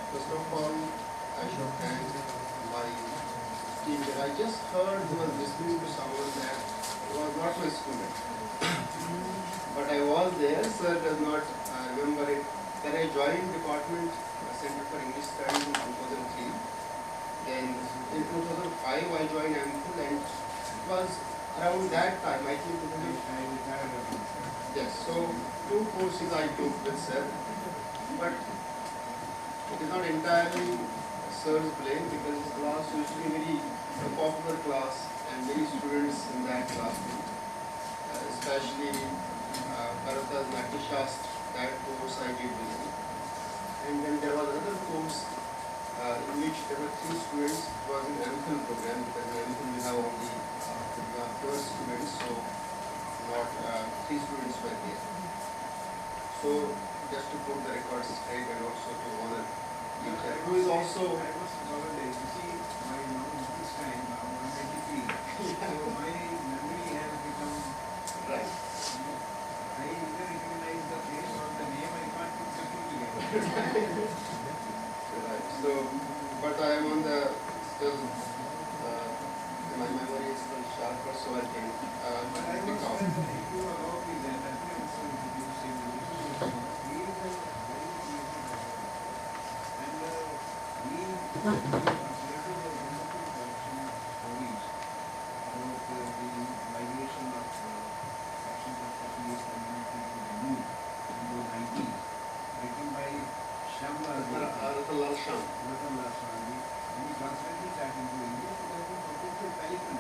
First of all, I should thank my team. I just heard who was listening to someone that was not my student. But I was there, sir does not remember it. Then I joined Department Center for English Studies in 2003. Then in 2005 I joined MPhil, and it was around that time, I think. Yes, so 2 courses I took with sir. But it is not entirely sir's blame, because his class used to be very popular class and many students in that class, especially Bharata's Natyashastra, that course I did with him. And then there was another course in which there were 3 students. It was an MPhil program, because in MPhil we have only 12 students, so not 3 students were there. So just to put the records straight and also to honor teacher, who is also. I was nowadays, you see, my this time now I'm 83. So my memory has become Right. I either recognize the face or the name, I can't put the two together. Right. So, but I am on the still. My memory is still sharper, so I can But I pick was out. if you allow me then, I think I'm going to introduce him. He is a very easy person. And he collected a wonderful collection of stories about the migration of sections of Kashmir community to Jammu in the 90s, written by Shamla Ratalal Sham. Ratanlal Sahani, and he translated that into English. It has been published by Pelican.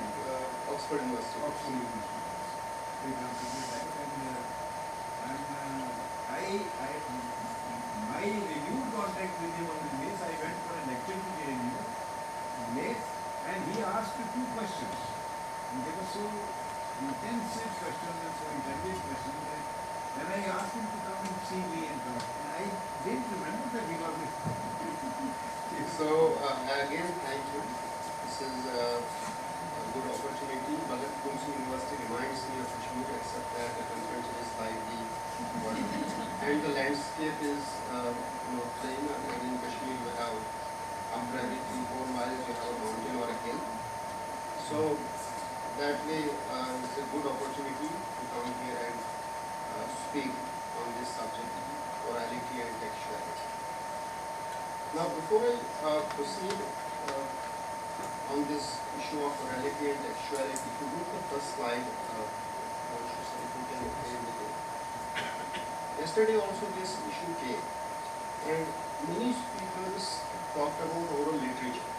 Oxford University. Oxford University. They translated that, and my renewed contact with him on the base, I went for a lecture to JNU late, and he asked 2 questions. And they were so intensive questions and so intelligent questions that then I asked him to come and see me and talk. And I didn't remember that he was with me. So again, thank you. This is a good opportunity. Bhagat University reminds me of Kashmir, except that the temperature is slightly warmer. And the landscape is plain. And in Kashmir we have, after every 3-4 miles we have a mountain or a hill. So that way it's a good opportunity to come here and speak on this subject, orality and textuality. Now, before I proceed on this issue of orality and textuality, if you look at the first slide, if you can play with it. Yesterday also this issue came, and many speakers talked about oral literature.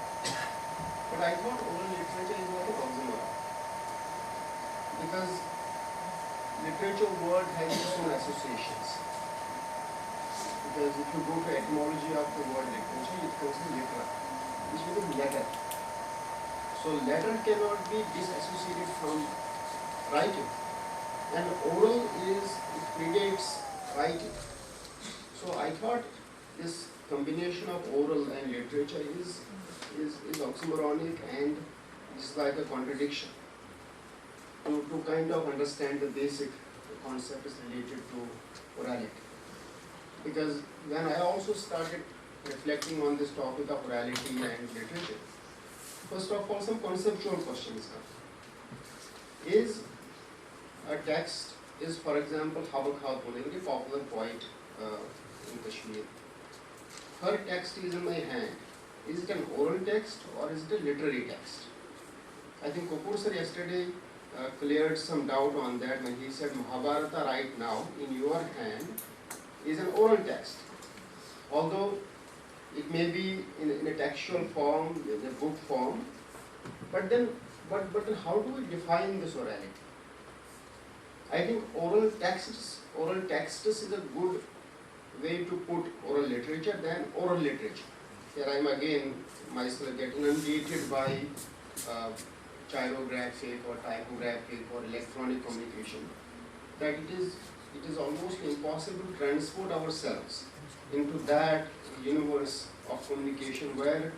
But I thought oral literature is like an oxymoron, because literature word has its own associations. Because if you go to etymology of the word literature, it comes from litera, which means letter. So letter cannot be disassociated from writing, and oral it predates writing. So I thought this combination of oral and literature is oxymoronic, and it's like a contradiction. To kind of understand the basic concepts related to orality. Because when I also started reflecting on this topic of orality and literature, first of all, some conceptual questions come. Is a text, for example, Habak Khatun, a very popular poet in Kashmir. Her text is in my hand. Is it an oral text or is it a literary text? I think Kapoor sir yesterday cleared some doubt on that when he said Mahabharata right now in your hand is an oral text. Although it may be in a textual form, in a book form, but then how do we define this orality? I think oral texts is a good way to put oral literature than oral literature. Here I am again myself getting inundated by chirographic or typographic or electronic communication, that it is almost impossible to transport ourselves into that universe of communication where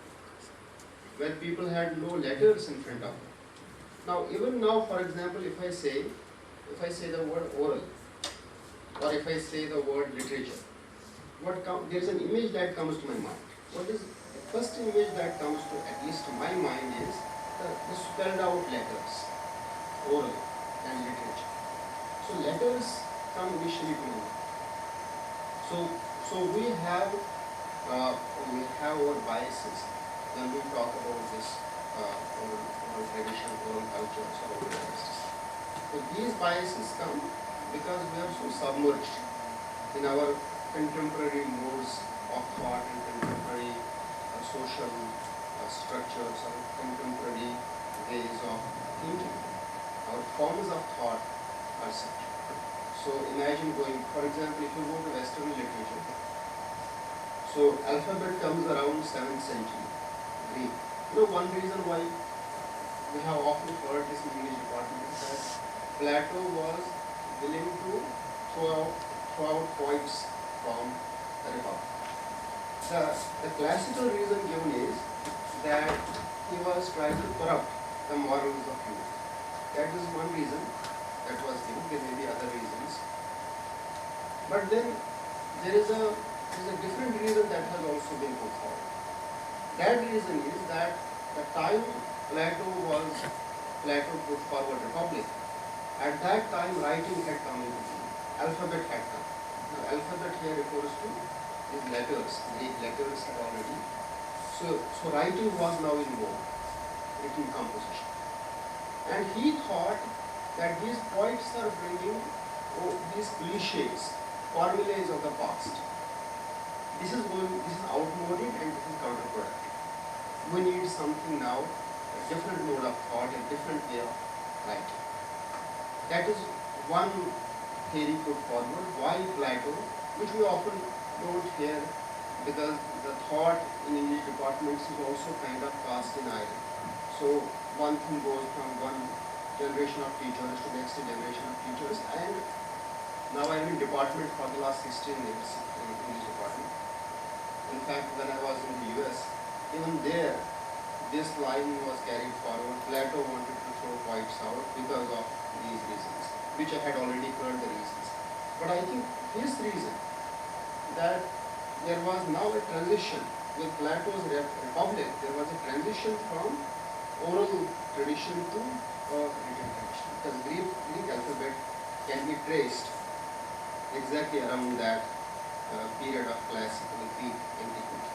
people had no letters in front of them. Now, even now, for example, if I say the word oral, or if I say the word literature, there is an image that comes to my mind. what is the first image that comes to at least my mind is the spelled out letters, oral and literature. So letters come initially to India. So we have our biases when we talk about this oral tradition, oral culture, or oral languages. So these biases come because we are so submerged in our contemporary modes of thought and contemporary social structures or contemporary ways of thinking. Our forms of thought are such. So imagine going, for example, if you go to Western literature, so alphabet comes around 7th century, Greek. You know, one reason why we have often heard this in English department is that Plato was willing to throw out points from the Republic. The classical reason given is that he was trying to corrupt the morals of youth. That is one reason that was given. There may be other reasons. But then there is a different reason that has also been put forward. That reason is that the time Plato put forward Republic, at that time writing had come into being, alphabet had come. Now alphabet here refers to these letters, Greek letters had already. So writing was now in vogue, written composition. And he thought that these poets are bringing these cliches, formulas of the past. This is outmoded and this is counterproductive. We need something now, a different mode of thought, a different way of writing. That is one theory put forward. Why Plato, which we often don't hear because the thought in English departments is also kind of cast in iron. So one thing goes from one generation of teachers to next generation of teachers, and now I am in department for the last 16 years in English department. In fact, when I was in the US, even there, this line was carried forward. Plato wanted to throw poets out because of these reasons, which I had already heard the reasons. But I think his reason that there was now a transition with Plato's Republic, there was a transition from oral tradition to written tradition. Because Greek alphabet can be traced exactly around that period of classical Greek antiquity.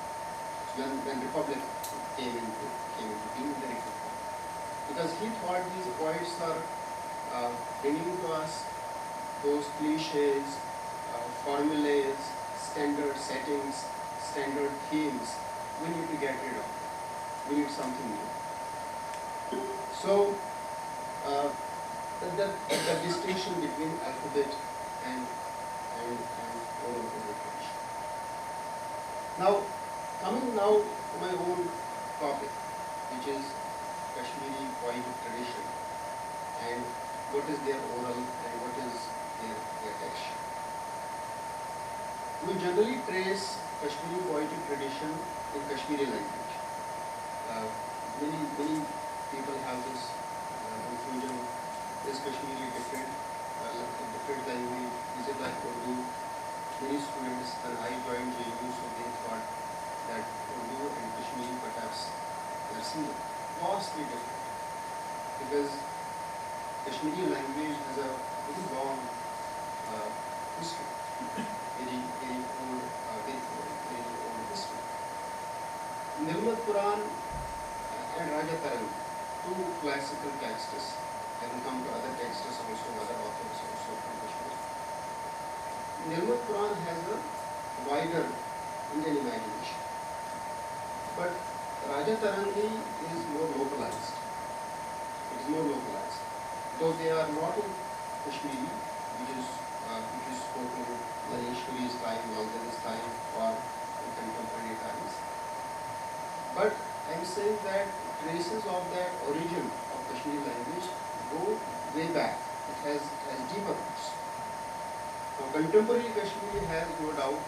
When Republic came into being in the written form. Because he thought these poets are bringing to us those cliches, formulas, standard settings, standard themes. We need to get rid of. We need something new. So the distinction between alphabet and oral communication. Now, coming now to my own topic, which is Kashmiri poetic tradition, and what is their oral and what is their texture. We generally trace Kashmiri poetic tradition in Kashmiri language. Many people have this confusion. Is Kashmiri different language? Is it like Urdu? Many students, when I joined JU, so they thought that Urdu and Kashmiri perhaps are similar. Vastly different. Because Kashmiri language has a very long history, very old history. Nirmal Quran and Raja Taran, two classical texts. I will come to other texts also, other authors also from Kashmir. Nirmal Quran has a wider Indian imagination, but Raja Tarangi is more localized. It is more localized. Though they are not in Kashmiri, which is spoken in Dhanishwari's time, Maldan's time, or in contemporary times. But I am saying that traces of that origin of Kashmiri language go way back. It has deeper roots. Now, contemporary Kashmiri has no doubt,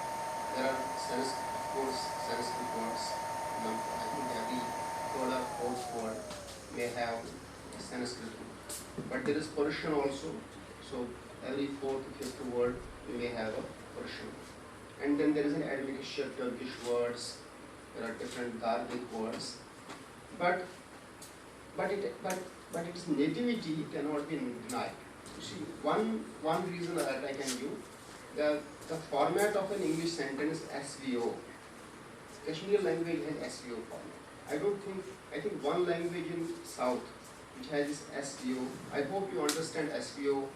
there are Sanskrit words. I think every third or fourth word may have a Sanskrit root. But there is Persian also. So every fourth, fifth word may have a Persian. And then there is an admixture of Turkish words, there are different Dardic words, but its nativity cannot be denied. You see, one reason that I can give, the format of an English sentence SVO. Kashmiri language has SVO format. I think one language in South which has this SVO. I hope you understand SVO,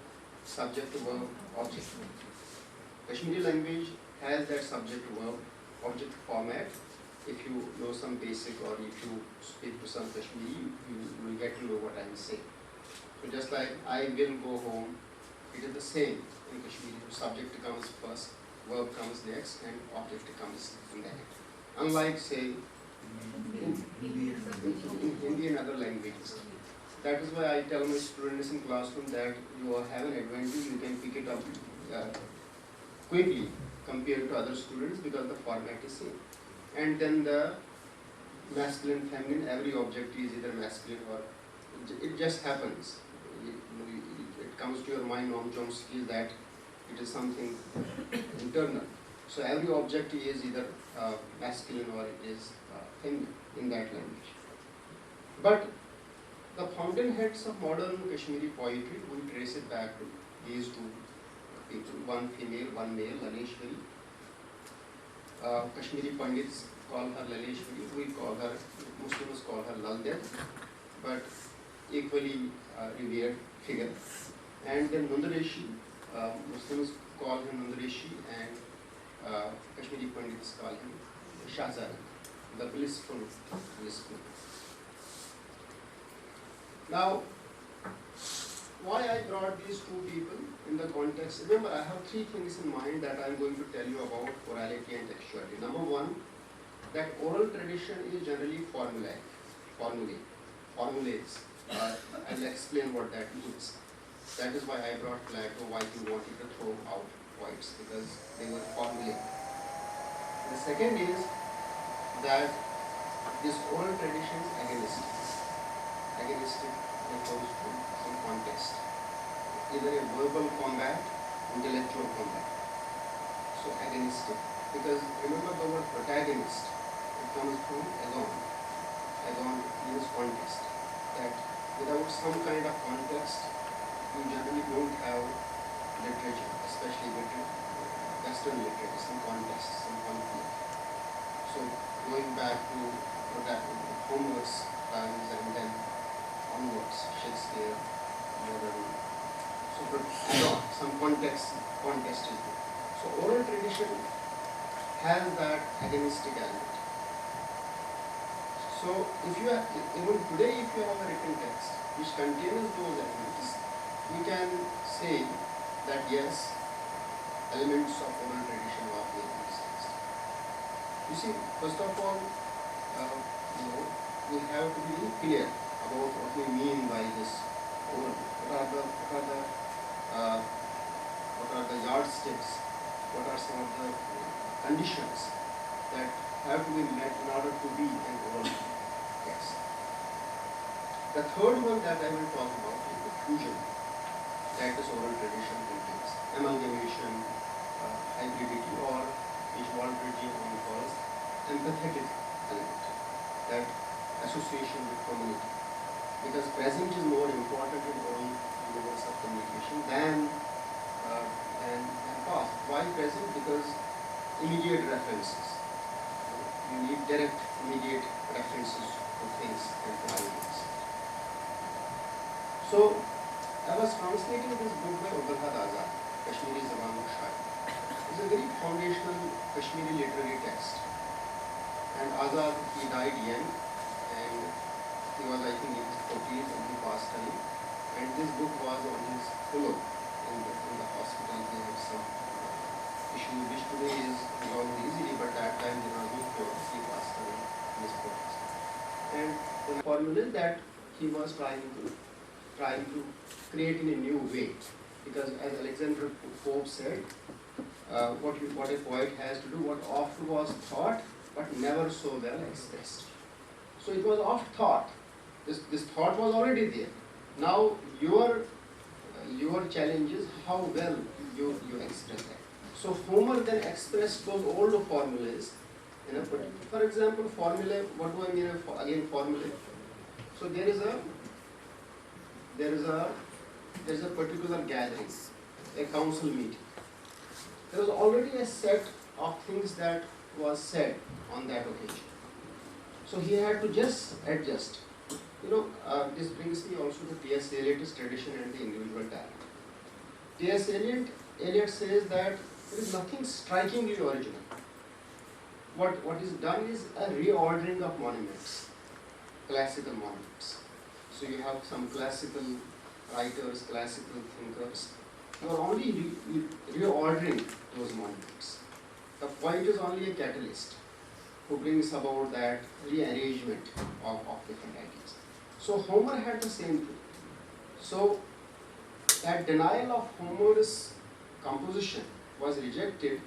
subject, verb, object. Kashmiri language has that subject, verb, object format. If you know some basic, or if you speak to some Kashmiri, you will get to know what I am saying. So just like I will go home, it is the same in Kashmiri. Subject comes first, verb comes next, and object comes next. Unlike, say, in Hindi and other languages. That is why I tell my students in classroom that you have an advantage, you can pick it up quickly compared to other students because the format is same. And then the masculine, feminine, every object is either masculine or it just happens. It comes to your mind, Noam Chomsky, that it is something internal. So every object is either masculine or it is feminine in that language. But the fountainheads of modern Kashmiri poetry, we trace it back to these two people, one female, one male, Laleshwari. Kashmiri Pandits call her Laleshwari, we call her, Muslims call her Lal Ded, but equally revered figure. And then Nundareshi, Muslims call him Nundareshi, and Kashmiri Pandits call him Shahzadan, the blissful. Now, why I brought these two people in the context? Remember, I have three things in mind that I am going to tell you about orality and textuality. Number one, that oral tradition is generally formulates. I'll explain what that means. That is why I brought Plato, why he wanted to throw out poets, because they were formulae. The second is that this oral tradition is agonistic. Agonistic refers to some context, either a verbal combat, intellectual combat. So agonistic, because remember the word protagonist, it comes from agon. Agon means context. That without some kind of context, you generally don't have literature, especially Western literature, some context, some conflict. So going back to Homer's times and then onwards, Shakespeare, modern. So some context is there. So oral tradition has that agonistic element. So if you have, even today, if you have a written text which contains those elements, we can say that yes, elements of oral tradition are there in this text. You see, first of all, we have to be clear about what we mean by this oral. What are the yardsticks? What are some of the conditions that have to be met in order to be an oral text? The third one that I will talk about is the fusion that this oral tradition contains. Amalgamation, hybridity, or which Walter G. calls empathetic element, that association with community. Because present is more important in oral universe of communication than past. Why present? Because immediate references. You need direct, immediate references to things and to ideas. So, I was translating this book by Abdulhad Azad, Kashmiri Zaman Shai. It's a very foundational Kashmiri literary text. And Azad, he died young, and he was, I think, in his 40s when he passed away. And this book was on his pillow in the hospital. He had some issue which today is resolved easily, but that time there was no cure. He passed away in his 40s. And the formula that he was trying to create in a new way, because as Alexander Pope said, what a poet has to do, what oft was thought but never so well expressed. So it was oft thought. This thought was already there. Now your challenge is how well you express that. So Homer then expressed those old formulas in a for example, formulae, what do I mean again formulae? So there is a particular gathering, a council meeting. There was already a set of things that was said on that occasion. So he had to just adjust. This brings me also to T.S. Eliot's tradition and the individual talent. T.S. Eliot says that there is nothing strikingly original. What is done is a reordering of monuments, classical monuments. So you have some classical writers, classical thinkers. You are only reordering those monuments. The poet is only a catalyst who brings about that rearrangement of different ideas. So Homer had the same thing. So that denial of Homer's composition was rejected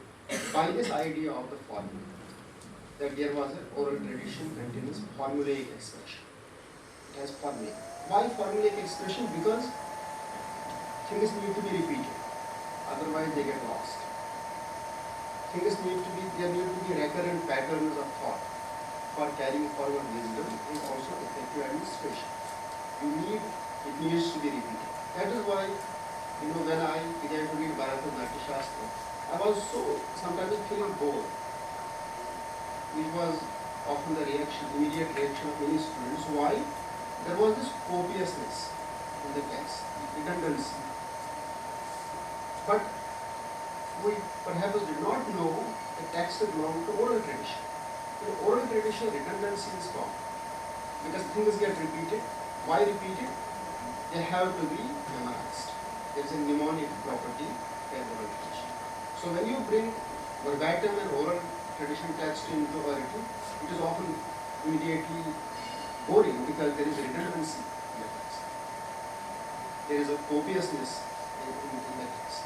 by this idea of the formula, that there was an oral tradition containing formulaic expression. It has formula. Why formulaic expression? Because things need to be repeated, otherwise they get lost. There need to be recurrent patterns of thought for carrying forward wisdom and also effective administration. It needs to be repeated. That is why, when I began to read Bharata Natya Shastra, I was sometimes feeling bored, which was often the immediate reaction of many students. Why? There was this copiousness in the text, redundancy. But we perhaps did not know the text belonged to oral tradition. In oral tradition, redundancy is common because things get repeated. Why repeated? They have to be memorized. There is a mnemonic property in oral tradition. So when you bring verbatim and oral tradition text into orality, it is often immediately boring because there is redundancy in the text. There is a copiousness in the text.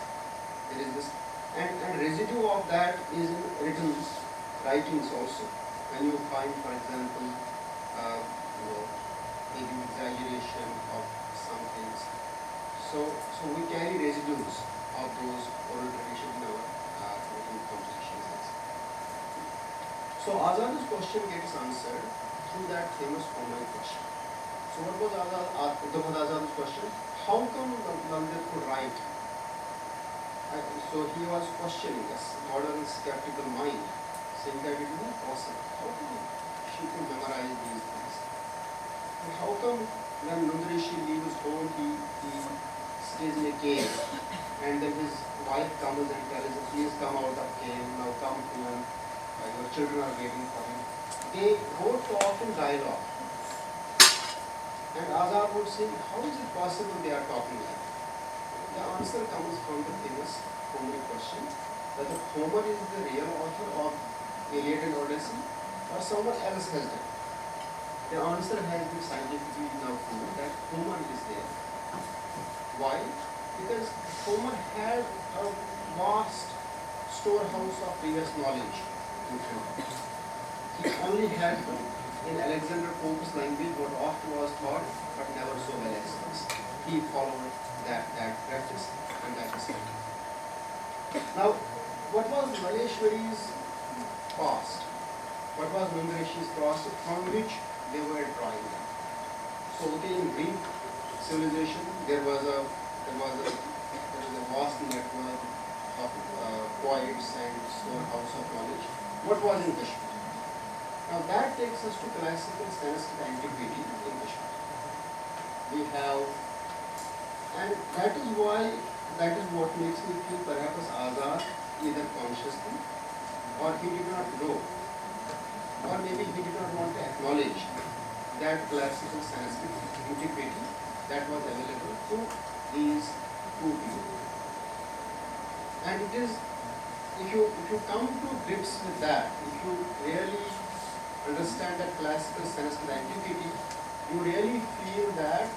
There is this, and residue of that is in written writings also. When you find, for example, maybe exaggeration of some things. So we carry residues of those oral traditions in our written compositions. So Azad's question gets answered through that famous Homer question. So what was Azad's question? How come Nandit could write? So he was questioning this modern skeptical mind, saying that it is not possible. How come she could memorize these things? And how come when Nundrishi leaves home, he stays in a cave, and then his wife comes and tells him, please come out of cave, now come home, your children are waiting for him. They both talk in dialogue. And Azad would say, how is it possible they are talking like that? The answer comes from the famous Homeric question, whether Homer is the real author of Iliad and Odyssey or someone else has done it. The answer has been scientifically now proven that Homer is there. Why? Because Homer had a vast storehouse of previous knowledge in him. He only had in Alexander Pope's language what oft was taught but never so well expressed. He followed that practice and that is it. Now, what was Maleshwari's past? What was Nundarishi's past from which they were drawing on? So, in Greek civilization, there was a vast network of poets and storehouse of knowledge. What was in Kashmir? Now, that takes us to classical Sanskrit antiquity in Kashmir. We have, and that is what makes me feel perhaps Azad either consciously or he did not know, or maybe he did not want to acknowledge that classical Sanskrit antiquity that was available to these two people. And it is, if you come to grips with that, if you really understand that classical Sanskrit antiquity, you really feel that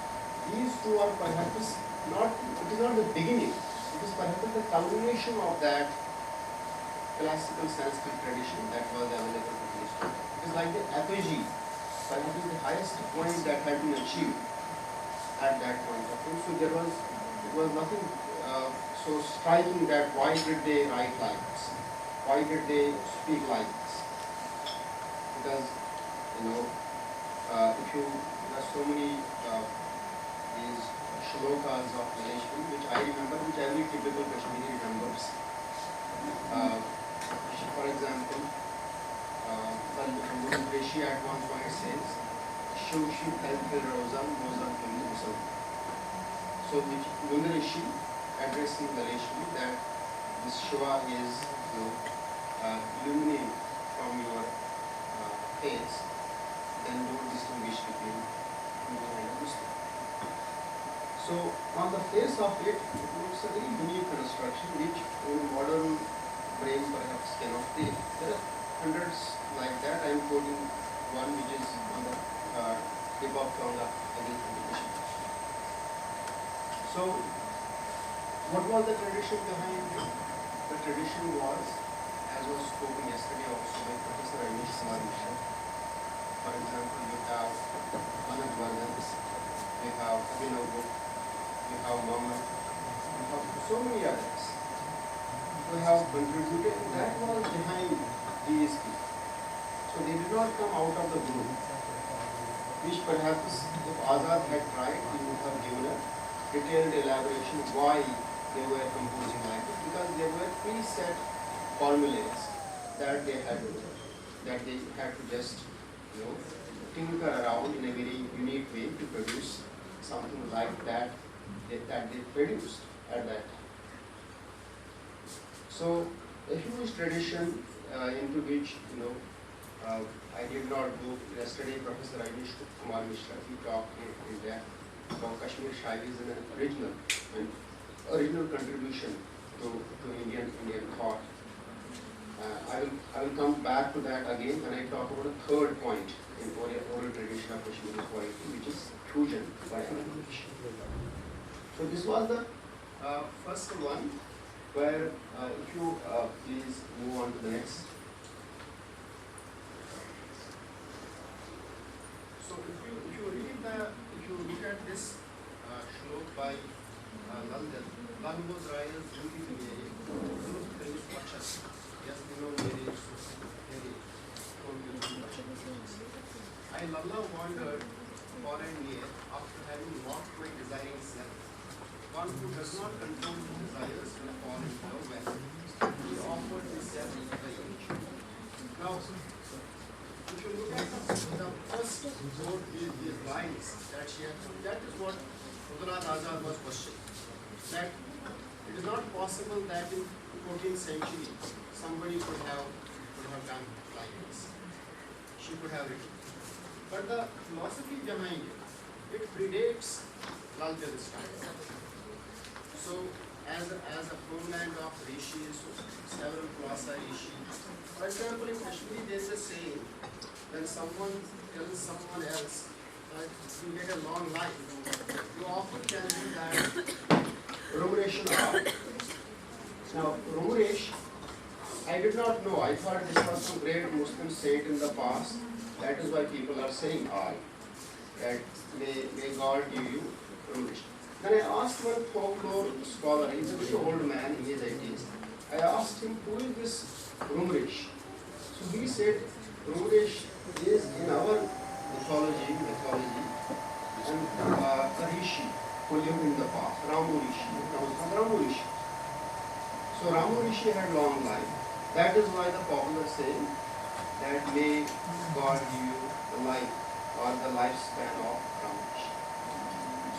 these two are perhaps not, it is not the beginning, it is perhaps the culmination of that classical Sanskrit tradition that was available to these two. It is like the apogee, perhaps the highest point that had been achieved at that point of time. So it was nothing so striking that why did they write like this? Why did they speak like this? because if you there are so many these shlokas of relation which I remember, which every typical Kashmiri remembers. For example, the Rishi at one point says, "Shiv Shiv Kalpil Rozam Rozam Kalpil Musam." So, which Luna Rishi addressing the relation that this Shiva is illuminating from your face, then don't distinguish between Hindu and Muslim. So, on the face of it, it looks a very unique construction which in modern brain perhaps cannot take. There are hundreds like that. I am quoting one which is on the tip of tongue of any competition. So, what was the tradition behind it? The tradition was, as was spoken yesterday also by Professor Rajnish Kumar Mishra. For example, you have Anand Vardhans, you have Abhinav Gupta, you have Mohammed, you have so many others who have contributed. That was behind these people. So they did not come out of the blue, which perhaps if Azad had tried, he would have given a detailed elaboration why they were composing like it, because there were preset formulas that they had to just tinker around in a very unique way to produce something like that they produced at that time. So a huge tradition into which I did not go. Yesterday, Professor Rajnish Kumar Mishra, he talked in depth about Kashmir Shaivis and an original contribution to Indian thought. I will come back to that again when I talk about a third point in oral tradition of Kashmiri poetry, which is fusion by elimination. So this was the first one, where if you please move on to the next. So if you look at this shlok by Laldan, Lalbos Rayas Duty to Mere, yes, I Lalla wandered far and near after having walked my desiring self. One who does not control his desires will fall into a well. He offered himself by each. Now, if you look at the first quote, these lines that she had, that is what Raghunath Azad was questioning. That it is not possible that in 14th century somebody could have done like this. She could have written. But the philosophy behind it predates Lal Tilak's time. So, as a homeland of rishis, several Klasa rishi. For example, in Kashmir there is a saying, when someone tells someone else that you get a long life, you often tell him that Rumesh. Now, Rumesh, I did not know. I thought this was some great Muslim saint in the past. That is why people are saying I. That may God give you Rumesh. Then I asked one folklore scholar, he's a very old man in his 80s. I asked him, who is this Rumesh? So he said, Rumesh is in our mythology, and a rishi who lived in the past, Ramu Rishi. So Ramu Rishi had long life. That is why the popular saying that may God give you the life or the lifespan of Ramu Rishi.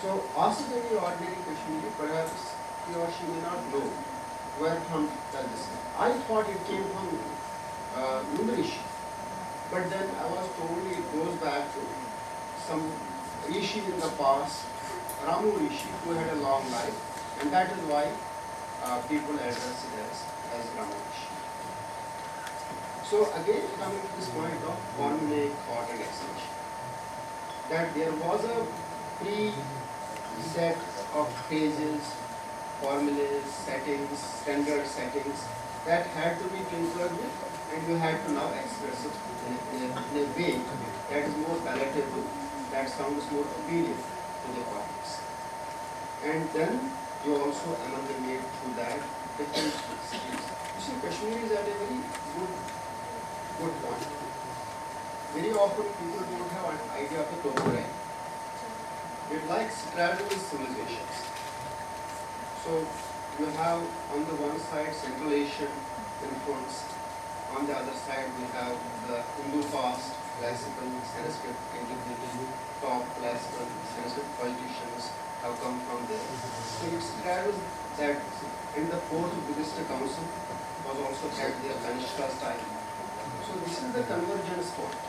So ask any ordinary Kashmiri, perhaps he or she may not know where from does this come. I thought it came from Rishi, but then I was told it goes back to some Rishi in the past, Ramu Rishi, who had a long life, and that is why people address it as Ramu Rishi. So again, coming to this point of formulaic thought and extension, that there was a pre-set of phrases, formulas, settings, standard settings that had to be tinkered with, and you had to now express it in a way that is more palatable, that sounds more appealing to the audience. And then you also amalgamate through that different cities. You see, Kashmir is at a very good point. very often people don't have an idea of the topography. It likes straddles civilizations. So you have on the one side Central Asian influence, on the other side we have the Hindu past, classical Sanskrit antiquity, top classical Sanskrit politicians have come from there. So it straddles that, and the fourth Buddhist council was also at the Kanishka style. So this is the convergence point.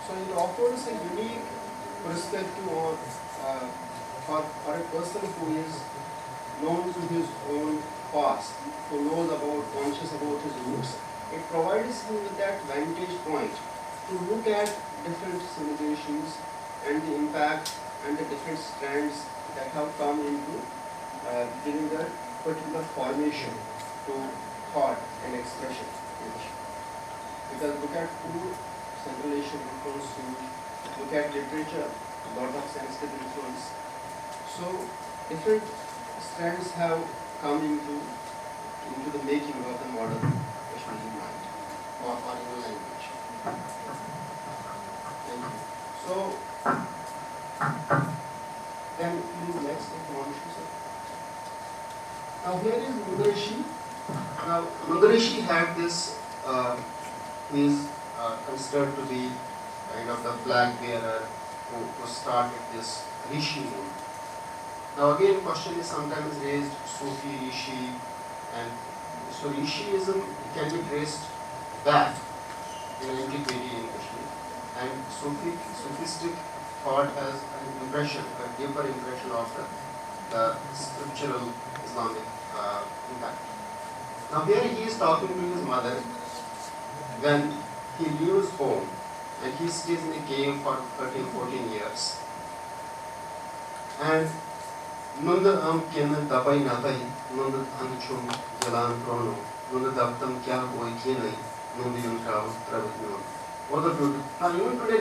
So it offers a unique perspective on for a person who is known to his own past, who knows about, conscious about his roots. It provides him with that vantage point to look at different civilizations and the impact and the different strands that have come into giving a particular formation to thought and expression. Because look at food, Central Asian influence, look at literature, a lot of Sanskrit influence. So different strands have come into the making of the modern Kashmiri mind or in language. Thank you. So then please next one, sir. Now here is Mukherjee. Now Mukherjee had this, he is considered to be kind of the flag bearer who started this Rishi movement. Now again, question is sometimes raised, Sufi, Rishi, and so Rishiism can be traced back in antiquity in Kashmir, and Sufistic thought has an impression, a deeper impression of the scriptural Islamic impact. Now here he is talking to his mother when he leaves home and he stays in a cave for 13-14 years. And Nunda am kena dabai natai, nunda anchum jalan prono, nunda daptam kya boy kenai, nunda yuntrao travel. What a beautiful. Now even today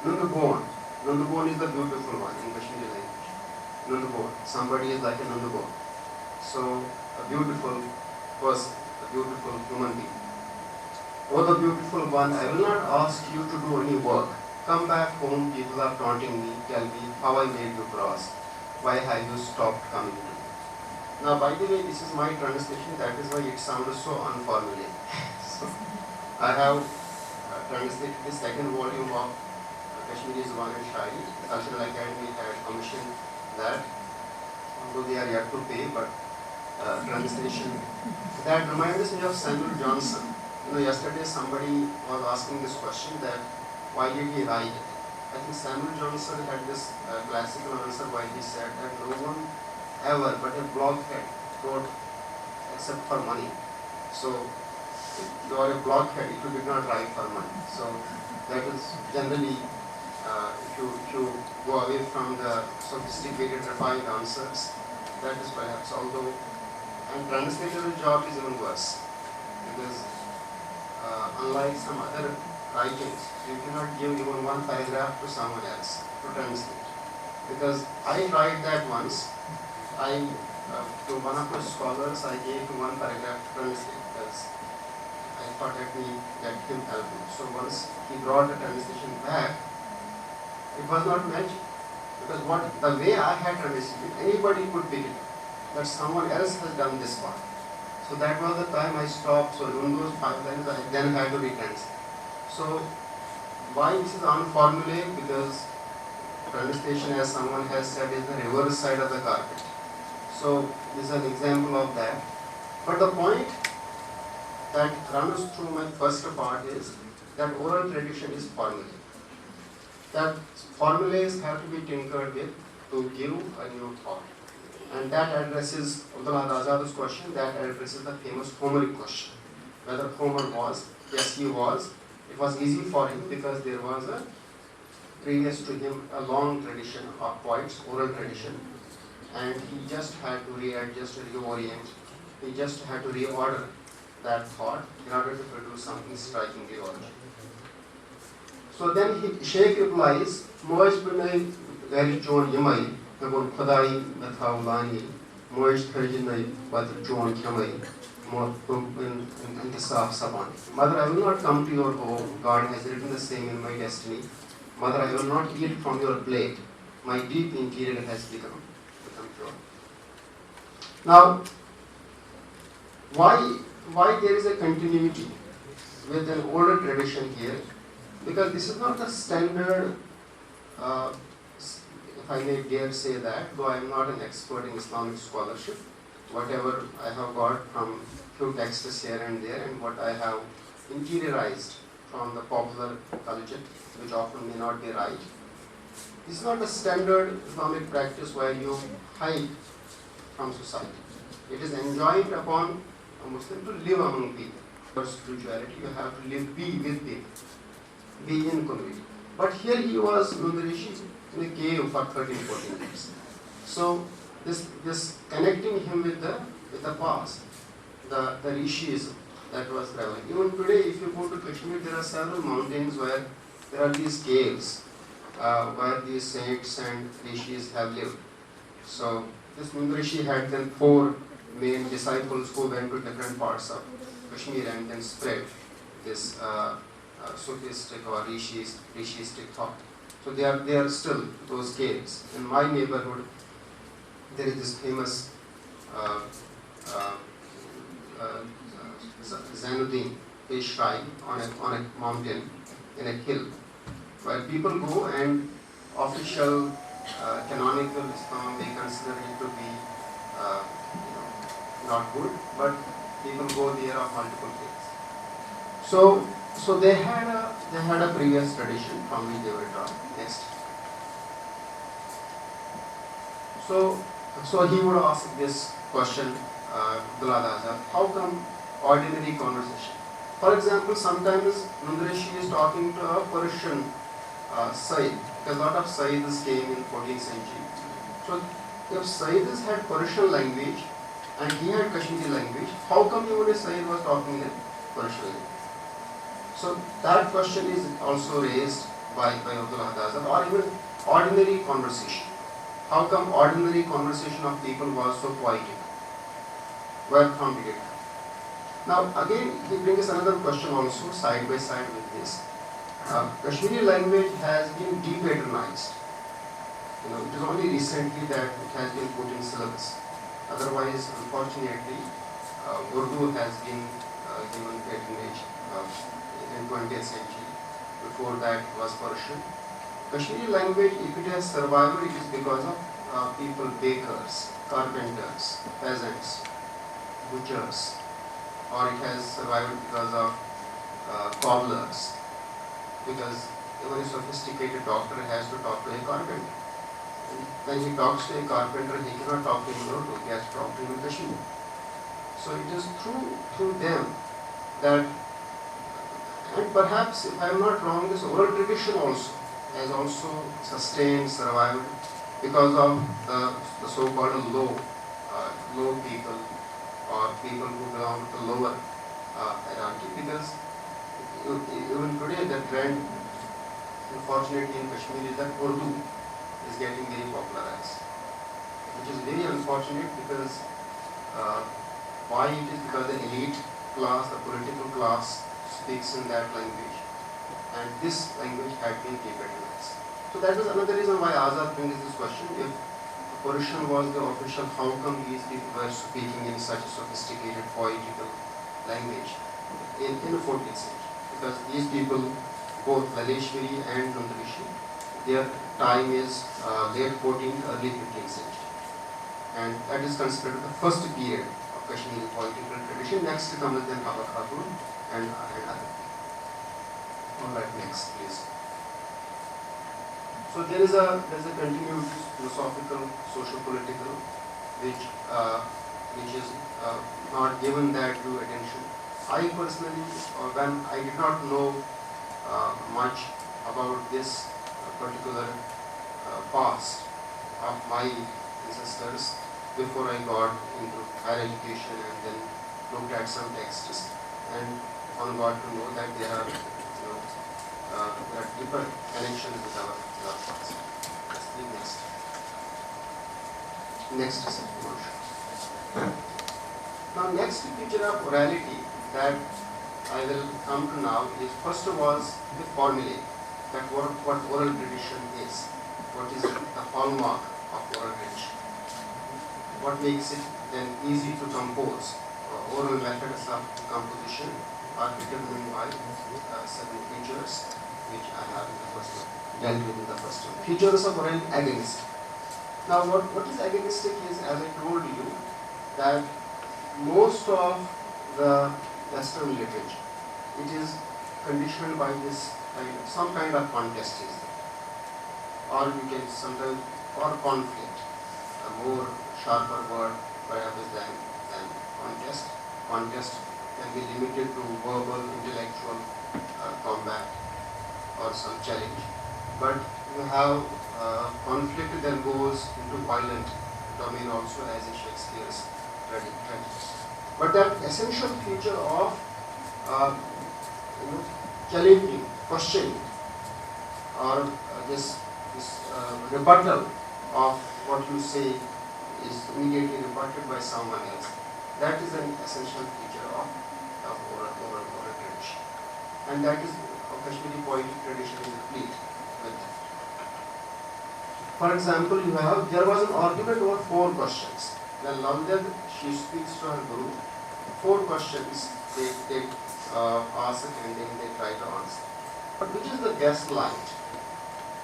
nunda born is the beautiful one in Kashmiri language. Nunda born. Somebody is like a nunda born. So a beautiful person, a beautiful human being. Oh, the beautiful one, I will not ask you to do any work. Come back home, people are taunting me, tell me how I made you cross. Why have you stopped coming to me? Now, by the way, this is my translation, that is why it sounds so unformulated. So, I have translated the second volume of Kashmiri Zuban and Shairi. The Cultural Academy had commissioned that, although they are yet to pay, but translation. That reminds me of Samuel Johnson. You know, yesterday somebody was asking this question that why did he write it? I think Samuel Johnson had this classical answer why he said that no one ever but a blockhead wrote except for money. So if you are a blockhead, you did not write for money. So that is generally, if you go away from the sophisticated, refined answers, that is perhaps, although, and translator's job is even worse because unlike some other writings, you cannot give even one paragraph to someone else to translate. Because I tried that once. To one of my scholars, I gave one paragraph to translate because I thought let him help me. So once he brought the translation back, it was not magic. Because the way I had translated, anybody could pick it up. That someone else has done this part. So that was the time I stopped. So in those 5 lines, I then had to retranslate. So why this is unformulated? Because translation, as someone has said, is the reverse side of the carpet. So this is an example of that. But the point that runs through my first part is that oral tradition is formulae. That formulas have to be tinkered with to give a new thought. And that addresses Abdullah Azad's question, that addresses the famous Homeric question. Whether Homer was, yes he was. It was easy for him because there was a previous to him a long tradition of poets, oral tradition, and he just had to readjust, reorient, he just had to reorder that thought in order to produce something strikingly original. So then Sheikh replies, Moish Bunay Gary John Yamai, Nagon Khadai Nathaulani, Moish Tarjinai Bat John Kamai, in the Savan. Mother, I will not come to your home. God has written the same in my destiny. Mother, I will not eat from your plate. My deep interior has become pure. Now, why there is a continuity with an older tradition here? Because this is not the standard, if I may dare say that, though I am not an expert in Islamic scholarship, whatever I have got from few texts here and there and what I have interiorized from the popular culture, which often may not be right. This is not a standard Islamic practice where you hide from society. It is enjoined upon a Muslim to live among people. For spirituality, you have to live, be with people, be in community. But here he was Nundarishi in a cave for 13-14 years. So this connecting him with the past, the Rishism that was prevalent. Even today, if you go to Kashmir, there are several mountains where there are these caves where these saints and Rishis have lived. So this Nundarishi had then 4 main disciples who went to different parts of Kashmir and then spread this Sufistic or Rishistic thought. So they are still those caves. In my neighborhood, there is this famous Zainuddin shrine on a mountain in a hill, where people go and official canonical Islam may consider it to be not good, but people go there of multiple faiths. So they had a previous tradition from which they were taught. Next. So he would ask this question, how come ordinary conversation? For example, sometimes Nundarishi is talking to a Persian Sayyid, because a lot of Sayyids came in 14th century. So if Sayyids had Persian language and he had Kashmiri language, how come even a Sayyid was talking in Persian language? So that question is also raised by Abdullah Azad, or even ordinary conversation. How come ordinary conversation of people was so poetic? Where from did it come? Now again, he brings another question also side by side with this. Kashmiri language has been de-patronized. It is only recently that it has been put in syllabus. Otherwise, unfortunately, Urdu has been given patronage in 20th century. Before that was Persian. Kashmiri language, if it has survived, it is because of people, bakers, carpenters, peasants, butchers, or it has survived because of cobblers, because even a sophisticated doctor has to talk to a carpenter. And when he talks to a carpenter, he cannot talk to him in Urdu, he has to talk to him in Kashmiri. So it is through them that, and perhaps if I am not wrong, this oral tradition also has also sustained, survived because of the so-called low people or people who belong to the lower hierarchy, because even today the trend, unfortunately in Kashmir, is that Urdu is getting very popularized, which is very unfortunate because why it is? Because the elite class, the political class speaks in that language, and this language had been de-patronized. So that was another reason why Azad brings this question. If Persian was the official, how come these people were speaking in such a sophisticated poetical language in the 14th century? Because these people, both Laleshwari and Nundarishi, their time is late 14th, early 15th century. And that is considered the first period of Kashmiri poetical tradition. Next comes then Bhagat and other. Alright, next please. So there is a continued philosophical, socio-political, which is not given that due attention. I personally, when I did not know much about this particular past of my ancestors before I got into higher education and then looked at some texts and one got to know that there are deeper connections with our past. Next is motion. Now next feature of orality that I will come to now is first was the formulae, that what oral tradition is, what is the hallmark of oral tradition, what makes it then easy to compose. Oral methods of composition are determined by 7 features which I have in the first one, dealt with in the first one. Features of oral agonistic. Now what is agonistic is, as I told you, that most of the Western literature, it is conditioned by this some kind of contest is there, or you can sometimes, or conflict, a more sharper word perhaps than contest. Contest can be limited to verbal, intellectual combat or some challenge, but you have conflict that goes into violent domain also, as in Shakespeare's tragedy. But that essential feature of challenging, questioning, or this rebuttal of what you say is immediately rebutted by someone else, that is an essential feature of oral tradition. And that is, Kashmiri poetic tradition is replete with that. For example, there was an argument over 4 questions. When Laldev, she speaks to her guru, 4 questions they ask and then they try to answer. But which is the best light?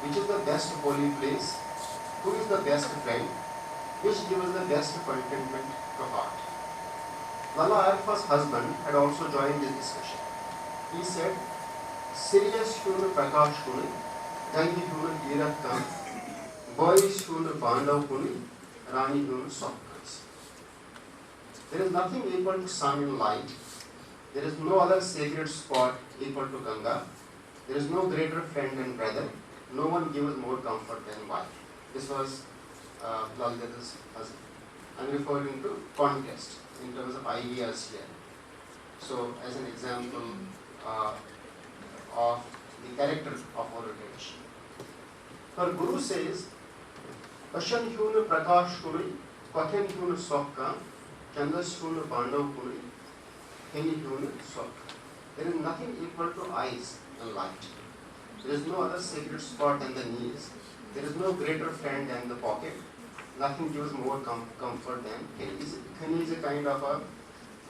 Which is the best holy place? Who is the best friend? Which gives the best contentment to heart? Lala Arfa's husband had also joined this discussion. He said, Sirius Hune Prakash Hune, Gangi Hune Girat Kam, Boys Hune Bandav Hune, Rani Hune Sokkas. There is nothing equal to sun and light. There is no other sacred spot equal to Ganga. There is no greater friend and brother. No one gives more comfort than wife. This was Laldeva's husband. I am referring to contest in terms of ideas here. So, as an example of the character of oral tradition. Her guru says, Pashan Hune Prakash Hune, Pathan Hune Sokka, Chandas Hune Bandav Hune, Heni Hune Sokka. There is nothing equal to eyes and light. There is no other sacred spot than the knees. There is no greater friend than the pocket. Nothing gives more comfort than Heni. Heni is a kind of a,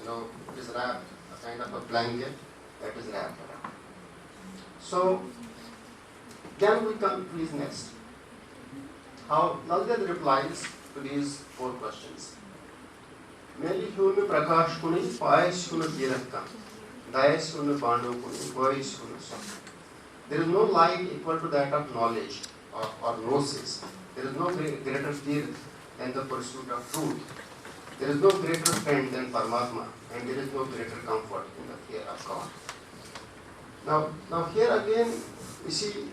it is wrapped, a kind of a blanket that is wrapped around. So, then we come to his next. How Laldev replies to these 4 questions. Meli Hune Prakash Kuni, Pais Hune Girakka, Dais Hune Bandav Kuni, Bois Hune Sokka. There is no light equal to that of knowledge or gnosis. There is no greater fear than the pursuit of truth. There is no greater friend than Paramatma, and there is no greater comfort in the fear of God. Now here again, you see,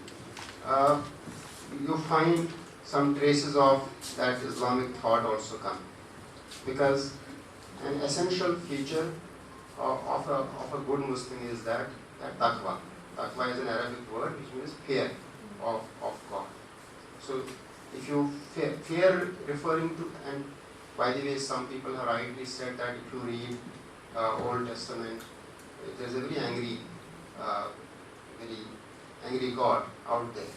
you find some traces of that Islamic thought also come, because an essential feature of a good Muslim is that taqwa. Taqwa is an Arabic word which means fear of God. So if you fear referring to, and by the way, some people have rightly said that if you read Old Testament, there is a very angry God out there.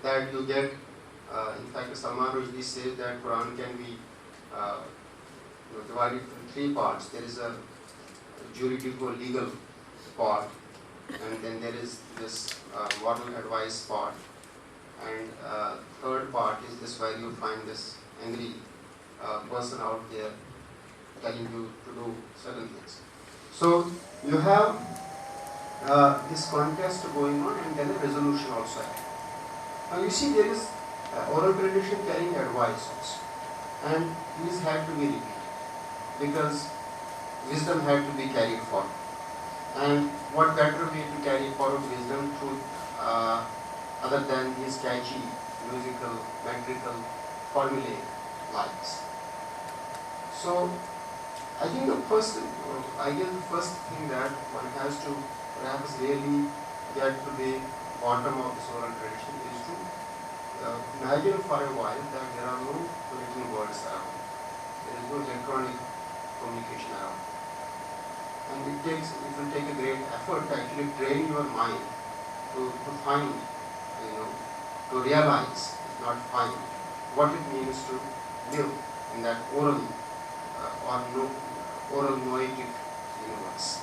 That you get, in fact, Salman Rushdie says that Quran can be divided into 3 parts. There is a juridical legal part, and then there is this moral advice part, and third part is this where you find this angry person out there telling you to do certain things. So you have this contest going on, and then a resolution also happening. Now you see there is oral tradition carrying advice also, and these had to be repeated because wisdom had to be carried forward. And what better way to carry forward wisdom through other than these catchy, musical, metrical, formulae lines. So I think the first thing that one has to perhaps really get to the bottom of this oral tradition is to imagine for a while that there are no written words around. There is no electronic communication around. And it will take a great effort to actually train your mind to find, to realize, not find, what it means to live in that oral oral noetic universe.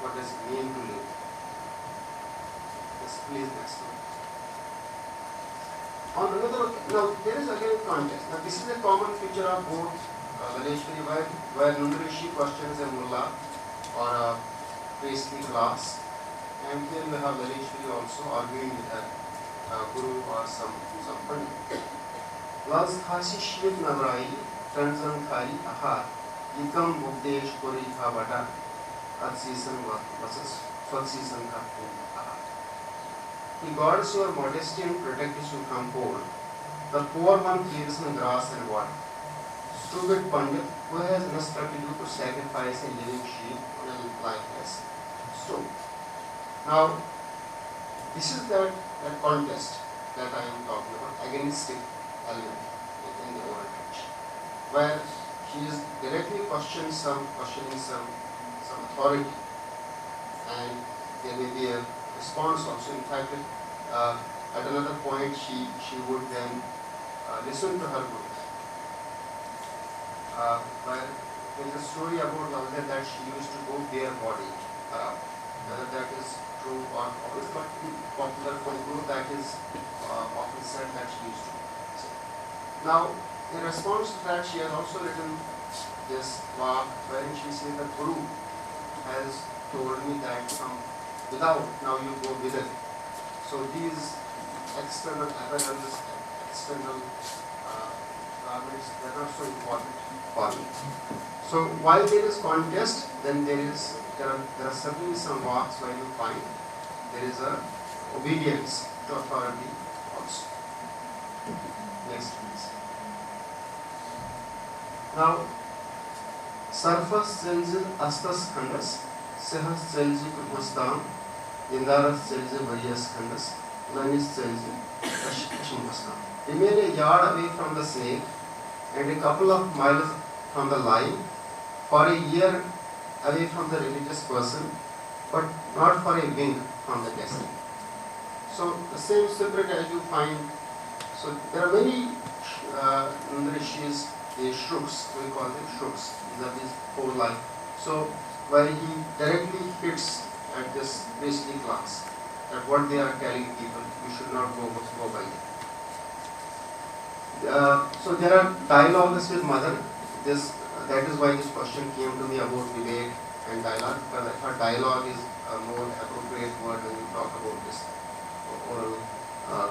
What does it mean to live? Yes, please, next one. On another, now there is again a context. Now this is a common feature of both Ganeshwari, where Nundarishi questions a mullah or a priestly class, and here we have Ganeshwari also arguing with a guru or some pandit. Laz khasi shvit navrai, transan khari ahar, yikam bhupdesh kori khavata, ad season vasas, swat season ka ahar. He guards your modesty and protects you from cold. The poor one feeds on grass and water. Stupid pandit who has nothing to do to sacrifice a living sheep on a lifeless stone. Now, this is that contest that I am talking about, agonistic element in the oral tradition, where she is directly questioning some authority, and there may be a response also. In fact, at another point, she would then listen to her guru. Where there is a story about Nalda that she used to go bare body. Whether that is true or false, but in popular folklore that is often said that she used to. Now, in response to that, she has also written this work wherein she says the Guru has told me that from without, now you go with it. So these external apparels, external garments, they are not so important for me. So while there is contest, then there are certainly some walks where you find there is a obedience to authority also. Next please. Now, Sarfas Zelzil Astas Khandas, Sehas Zelzil Kurmastam, Indaras Zelzil Varias Khandas, Lanis Zelzil Kashmastam. Remain a yard away from the snake and a couple of miles from the lion, for a year away from the religious person, but not for a wing from the destiny. So the same spirit as you find. So there are many Rishis, the shruks, we call them shruks. These are his whole life. So where he directly hits at this priestly class, that what they are telling people, you should not go by them. So there are dialogues with mother. That is why this question came to me about debate and dialogue, because I thought dialogue is a more appropriate word when you talk about this oral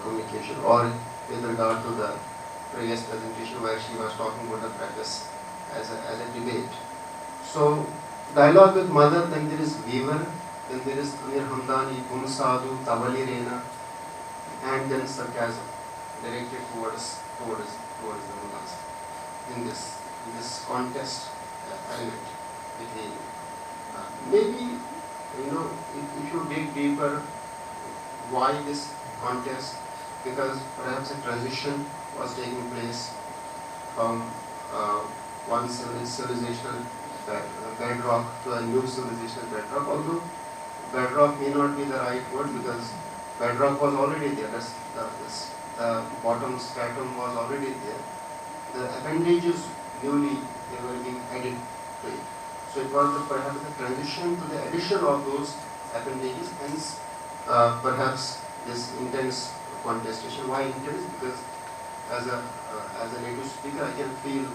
communication, or with regard to the previous presentation where she was talking about the practice as a debate. So dialogue with mother, then there is weaver, then there is Amir Hamdani, Gum Sadhu, Tavali Rena, and then sarcasm directed towards the mullahs in this contest element between. Maybe, if you dig deeper, why this contest? Because perhaps a transition was taking place from one civilizational bedrock to a new civilizational bedrock, although bedrock may not be the right word, because bedrock was already there. The bottom stratum was already there. The appendages newly they were being added to it. So it was perhaps the transition to the addition of those appendages, hence perhaps this intense contestation. Why intense? Because as a native speaker, I can feel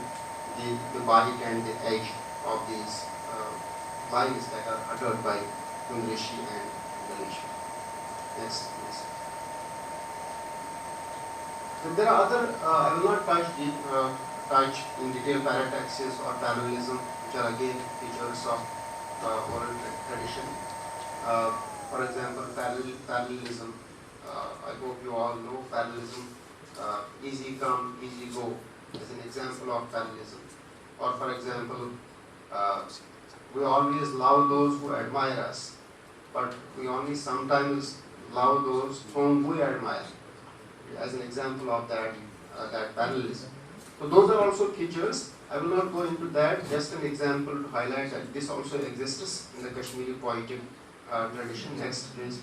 the bite and the edge of these lines that are uttered by Kundrashi and Ganesh. Yes, yes. So there are other, I will not touch in detail parataxis or parallelism, which are again features of oral tradition. For example, parallelism, I hope you all know parallelism, easy come, easy go is an example of parallelism. Or for example, we always love those who admire us, but we only sometimes love those whom we admire, as an example of that parallelism. So those are also features I will not go into that, just an example to highlight that this also exists in the Kashmiri poetic tradition. Next please.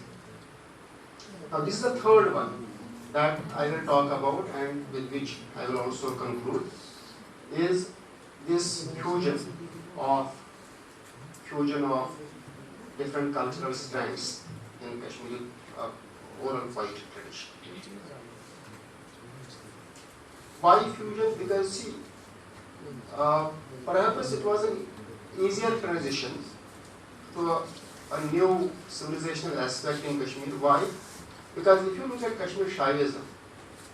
Now this is the third one that I will talk about and with which I will also conclude, is this fusion of different cultural strands in Kashmiri oral poetry tradition. Why fusion? Because see, perhaps it was an easier transition to a new civilizational aspect in Kashmir. Why? Because if you look at Kashmir Shaivism,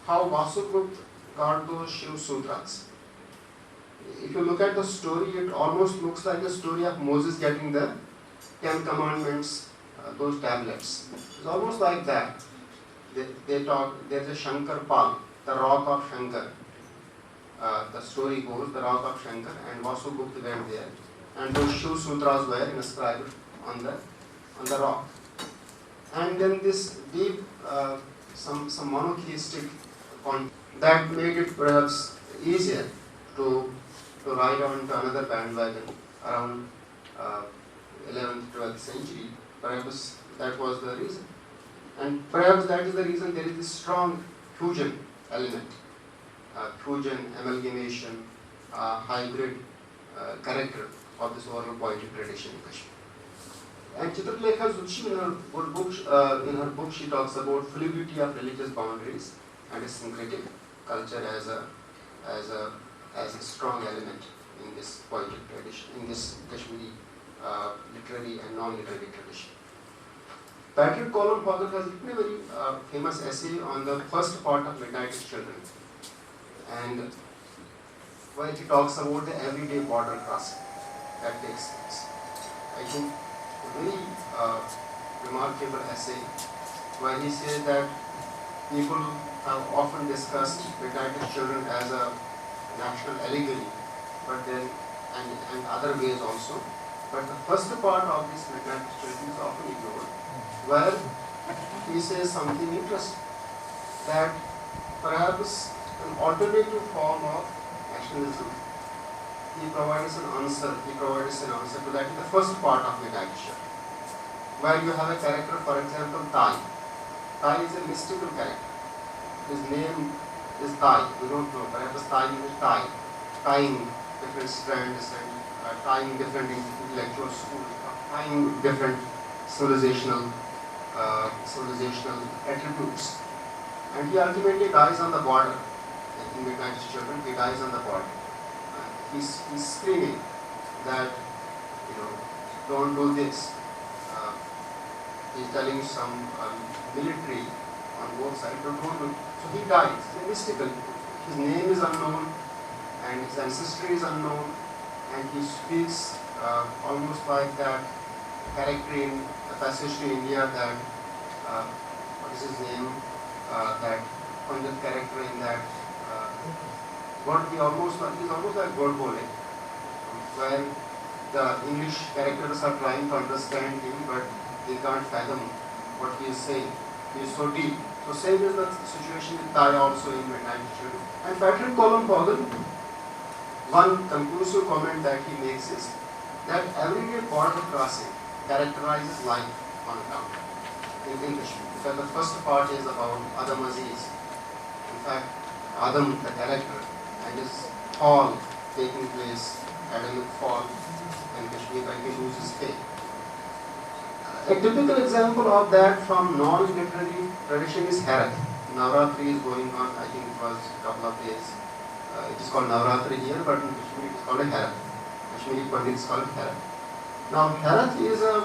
how Vasugupta got those Shiv Sutras, if you look at the story, it almost looks like the story of Moses getting the 10 Commandments, those tablets. It's almost like that. They talk, there's a Shankar Pal, the rock of Shankar. The story goes, the rock of Shankar, and Vasugupta went there. And those Shiv Sutras were inscribed on the rock. And then this deep, some monotheistic content that made it perhaps easier to ride on to another bandwagon around 11th, 12th century. Perhaps that was the reason. And perhaps that is the reason there is this strong fusion element, fusion, amalgamation, hybrid character of this oral poetic tradition in Kashmir. And Chitralekha Zuchi in her book she talks about fluidity of religious boundaries and a syncretic culture as a strong element in this poetic tradition, in this Kashmiri literary and non-literary tradition. Patrick Colum Bhagat has written a very famous essay on the first part of Midnight Children, and where he talks about the everyday border crossing that takes place. I think a very remarkable essay where he says that people have often discussed Midnight Children as a national allegory, but then and other ways also. But the first part of this Midnight Children is often ignored, where he says something interesting, that perhaps an alternative form of nationalism. He provides an answer to that in the first part of Midnight Children, where you have a character, for example, Tai. Tai is a mystical character. His name is Tai. We don't know. Perhaps Tai is Tai, tying different strands and tying different intellectual schools, tying different civilizational attributes. And he ultimately dies on the border. In Midnight Children, he dies on the border. He's screaming that, don't do this. He's telling some military on both sides, don't do it. So he dies. He's mystical. His name is unknown and his ancestry is unknown, and he speaks almost like that character in A Passage to India, that what is his name, that Panjab character in that he's almost like Godbole, where the English characters are trying to understand him, but they can't fathom what he is saying. He is so deep. So same is the situation with Tai also in Midnight Children. And Patrick Colum Bhagat, one conclusive comment that he makes is that everyday border crossing characterizes life on ground in Kashmir. Because the first part is about Adam Aziz. In fact, Adam, the character, and his fall taking place, Adamic fall in Kashmir, when he loses faith. A typical example of that from non-literary tradition is Herath. Navratri is going on, I think it was a couple of days. It is called Navratri here, but in Kashmir it is called a Herath. Kashmiri Pandits call it Herath. Now Herath is a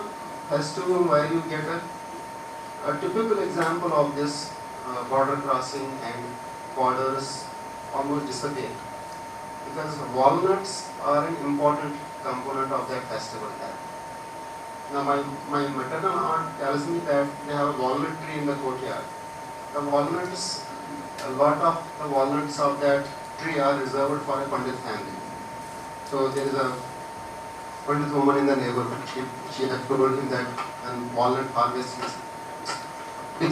festival where you get a typical example of this border crossing, and borders almost disappear. Because walnuts are an important component of that festival there. Now my maternal aunt tells me that they have a walnut tree in the courtyard. The walnuts, a lot of the walnuts of that tree are reserved for a Pandit family. So there is a Pandit woman in the neighborhood. She had told him that when walnut harvest is,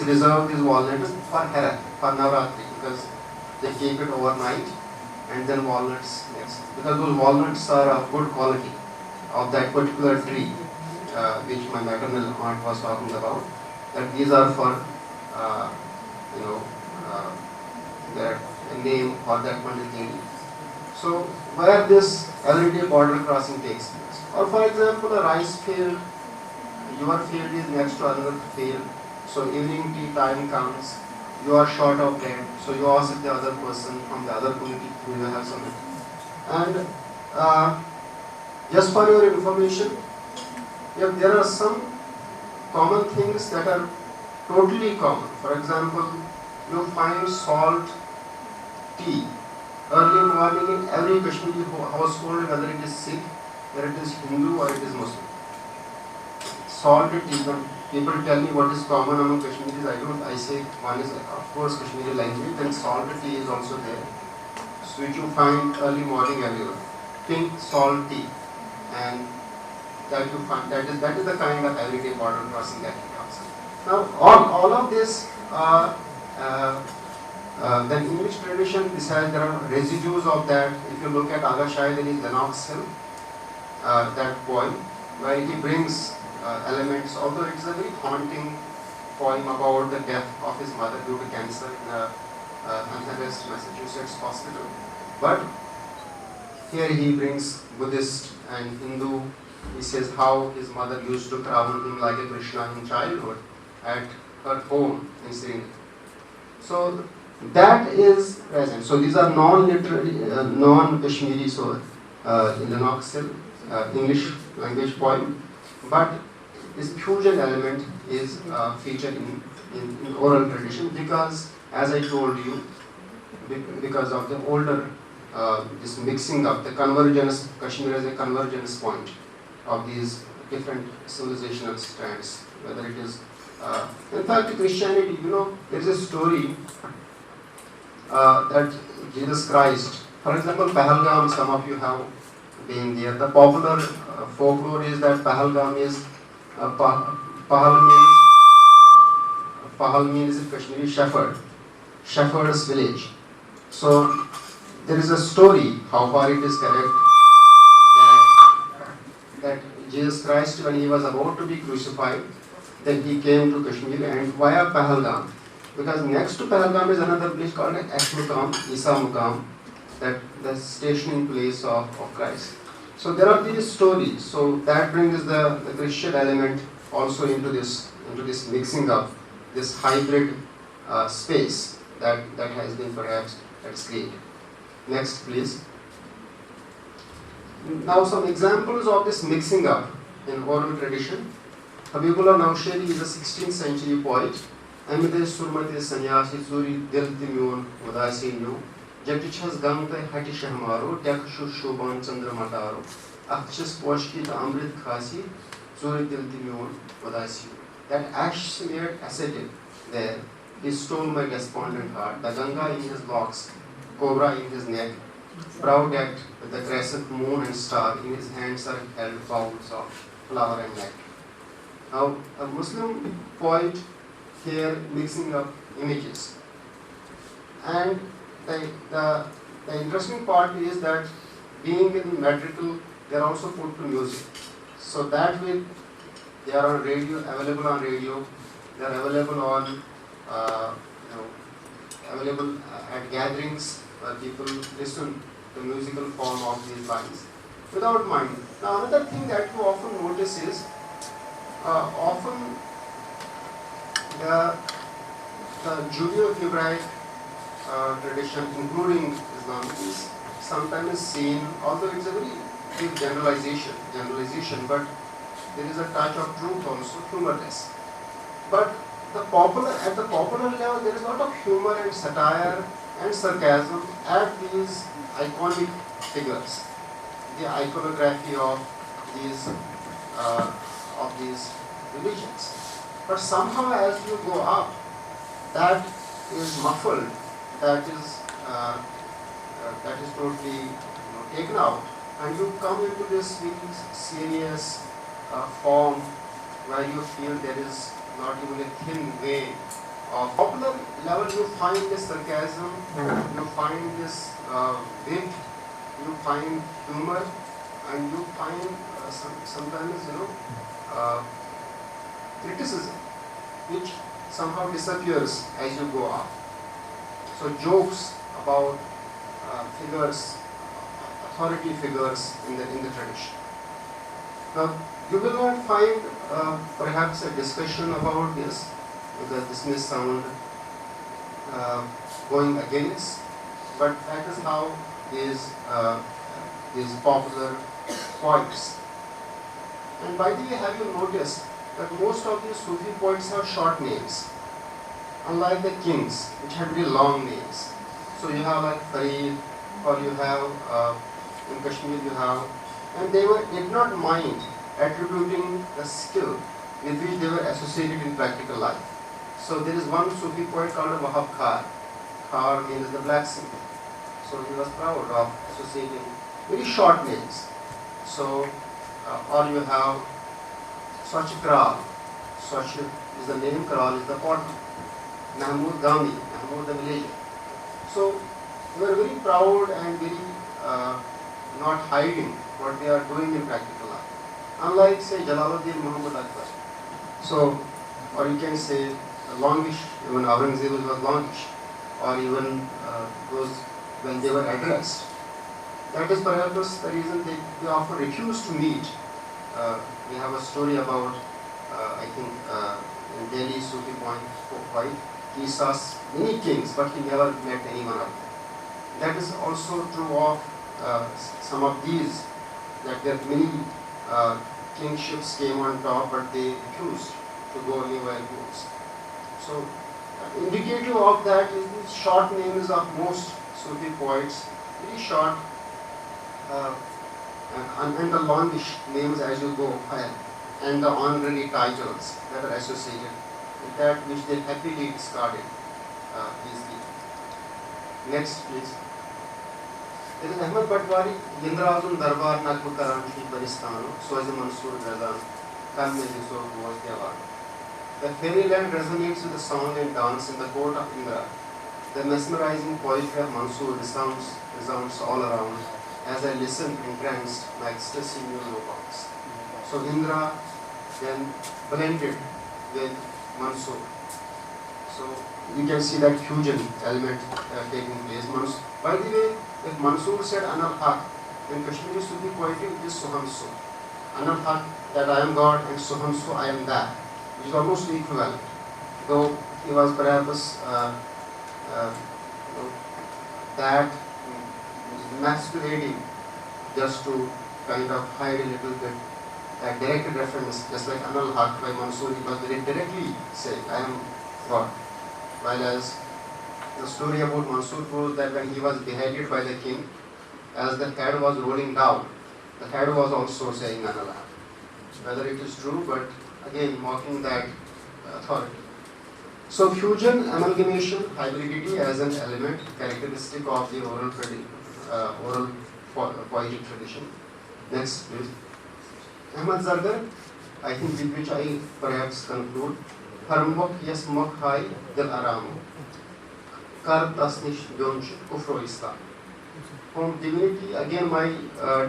reserved these walnuts for Hera, for Navratri, because they keep it overnight and then walnuts next, because those walnuts are of good quality of that particular tree, which my maternal aunt was talking about. That these are for you know their name or that pandit lady. So where this everyday border crossing takes place, or for example a rice field, your field is next to another field. So evening tea time comes, you are short of bread, so you ask the other person from the other community, do you have something? And just for your information, there are some common things that are totally common. For example, you find salt tea early morning in every Kashmiri household, whether it is Sikh, whether it is Hindu or it is Muslim. Salt tea. When people tell me what is common among Kashmiris, I say one is of course Kashmiri language, then salt tea is also there. So which you find early morning everywhere. Pink salt tea, and that you find that is the kind of everyday border crossing that you have. Now all of this the English tradition, there are residues of that. If you look at Aga Shai, there is Lennox Hill, that poem, where he brings elements, although it's a very haunting poem about the death of his mother due to cancer in a Amherst, Massachusetts hospital. But here he brings Buddhist and Hindu. He says how his mother used to crown him like a Krishna in childhood at her home in Srinagar. So that is present. So these are non-literary, non-Kashmiri, so in the Lennox Hill, English language poem. But this fusion element is featured in oral tradition because, as I told you, because of the older, this mixing up, the convergence, Kashmir as a convergence point of these different civilizational strands, whether it is, in fact, Christianity, there is a story that Jesus Christ, for example, Pahalgam, some of you have been there. The popular folklore is that Pahalgam is, Pahal means in Kashmiri shepherd's village. So there is a story, how far it is correct, that Jesus Christ, when he was about to be crucified, then he came to Kashmir and via Pahalgam, because next to Pahalgam is another place called Mukam, Isa Mukam, that the stationing place of Christ. So there are these stories. So that brings the Christian element also into this mixing up, this hybrid space that has been perhaps created. Next, please. Now some examples of this mixing up in oral tradition. Habibullah Nausheri is a 16th century poet. Amide surmate sanyasi zuri dil timyon udasi nyo. Jatichas gamte hati shahmaro tekshu shoban chandra mataro. Akshis poshki ta amrit khasi zuri dil timyon udasi. That ash smeared ascetic there, he stole my despondent heart. The Ganga in his locks, cobra in his neck, brow decked with the crescent moon and star. In his hands are held bowls of flower and nectar. Now, a Muslim poet here mixing up images. And the interesting part is that being in metrical, they are also put to music. So that way, they are on radio, available on radio, they are available on, available at gatherings where people listen to the musical form of these lines without mind. Now, another thing that you often notice is, often the Judeo-Hebraic tradition, including Islam, is sometimes seen, although it's a very big generalization, but there is a touch of truth also, humorless. But at the popular level, there is a lot of humor and satire and sarcasm at these iconic figures, the iconography of these religions. But somehow, as you go up, that is muffled, that is totally taken out, and you come into this really serious form where you feel there is not even a thin way of popular level wherever you find this sarcasm, you find this wit, you find humor, and you find sometimes criticism, which somehow disappears as you go up. So jokes about figures, authority figures in the tradition. Now you will not find perhaps a discussion about this, because this may sound going against, but that is how these popular poets. And by the way, have you noticed that most of these Sufi poets have short names, unlike the kings, which had very long names. So you have like Farid, or you have in Kashmir you have, and they did not mind attributing the skill with which they were associated in practical life. So there is one Sufi poet called Wahab Khar. Khar means the blacksmith. So he was proud of associating very short names. So, or you have Swach Kral. Swach is the name, Kral is the potter. Mahmood Gami, Mahmood the villager. So they were very proud and very not hiding what they are doing in practical life. Unlike, say, Jalaluddin Muhammad Akbar. So, or you can say longish, even Aurangzeb was longish, or even those when they were addressed. That is perhaps the reason they often refuse to meet. We have a story about, I think, in Delhi, Sufi point, he saw many kings, but he never met any one of them. That is also true of some of these, that there are many kingships came on top, but they refused to go anywhere else. So, indicative of that is the short names of most Sufi poets, very short, and the longish names as you go higher, and the honorary titles that are associated with that which they happily discarded easily. Next, please. There is Ahmad Patwari, Yindrazun Darbar Khanpur Kalan Paristano, Soaz Mansur Gazan, Kam Mejiso was the award. The fairyland resonates with the song and dance in the court of Indra. The mesmerizing poetry of Mansur resounds all around. As I listen entranced, my ecstasy knew no bounds. So Indra then blended with Mansur. So you can see that fusion element taking place. By the way, if Mansur said Anal Haq, in Kashmiri Sufi poetry it is Sohamsu. Anal Haq, that I am God, and Sohamsu, I am that, which is almost equivalent. Though he was perhaps that masquerading just to kind of hide a little bit that direct reference, just like Anal Haq by Mansur, he was very directly saying, I am God. While as the story about Mansur proves that when he was beheaded by the king, as the head was rolling down, the head was also saying Anal Haq. Whether it is true, but again mocking that authority. So fusion, amalgamation, hybridity as an element, characteristic of the oral poetic tradition. Next, please. Ahmad Zargar, I think with which I perhaps conclude. Harmok yes mok hai del aramu. Kar tasnish donch kufro ista. From divinity, again my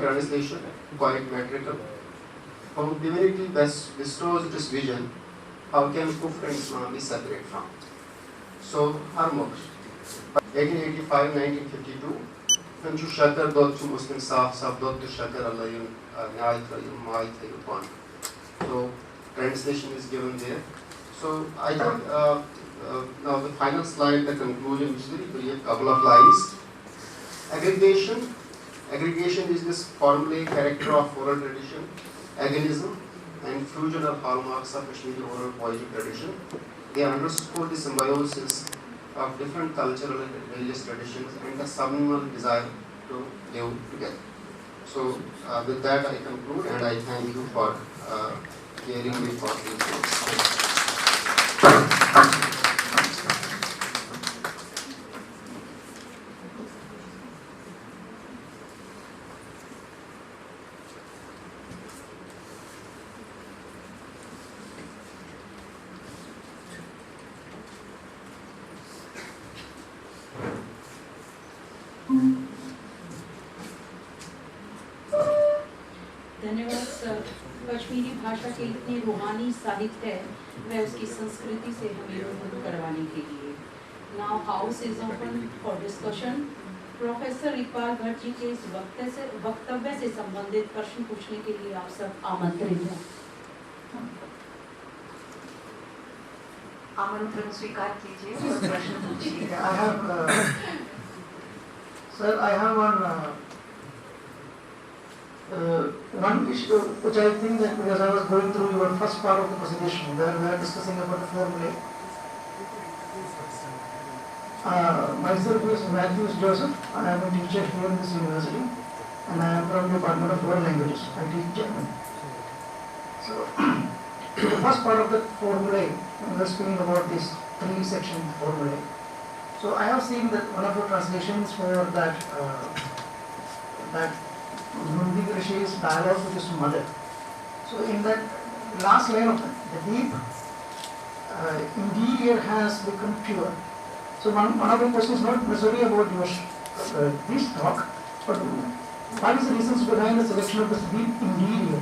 translation, quite metrical. From divinity bestows this vision. How can Kufr and Islam be separate from? So, Harmok, 1885-1952, Hanchu Shakar Dotchu Muslim Saf Dotchu Shakar Alayun Nyayatayun Maayatayun. So, translation is given there. So, I think now the final slide, the conclusion, which is very brief, couple of lines. Aggregation. Aggregation is this formulaic character of oral tradition. Agonism and fusion of hallmarks of Kashmiri oral poetic tradition. They underscore the symbiosis of different cultural and religious traditions and the subliminal desire to live together. So with that I conclude, and I thank you for hearing me for this. Kashmiri भाषा के इतने रूहानी साहित्य है वह उसकी संस्कृति से हमें रूबरू करवाने के लिए। Now house is open for discussion. Professor Iqbal Bhatt ji के इस वक्तव्य से संबंधित प्रश्न पूछने के लिए आप सब आमंत्रित हैं। आमंत्रण स्वीकार कीजिए और प्रश्न पूछिएगा। I have, sir, I have one issue which I think that because I was going through your first part of the presentation, where we are discussing about the formulae. Myself is Matthews Joseph. I am a teacher here in this university, and I am from the Department of World Languages. I teach German. So, the first part of the formulae, we are speaking about this 3-section formulae. So I have seen that one of the translations for that Mundik Rishi's dialogue with his mother. So in that last line of it, the deep interior has become pure. So one of the questions is not necessarily about your this talk, but what is the reasons behind the selection of this deep interior?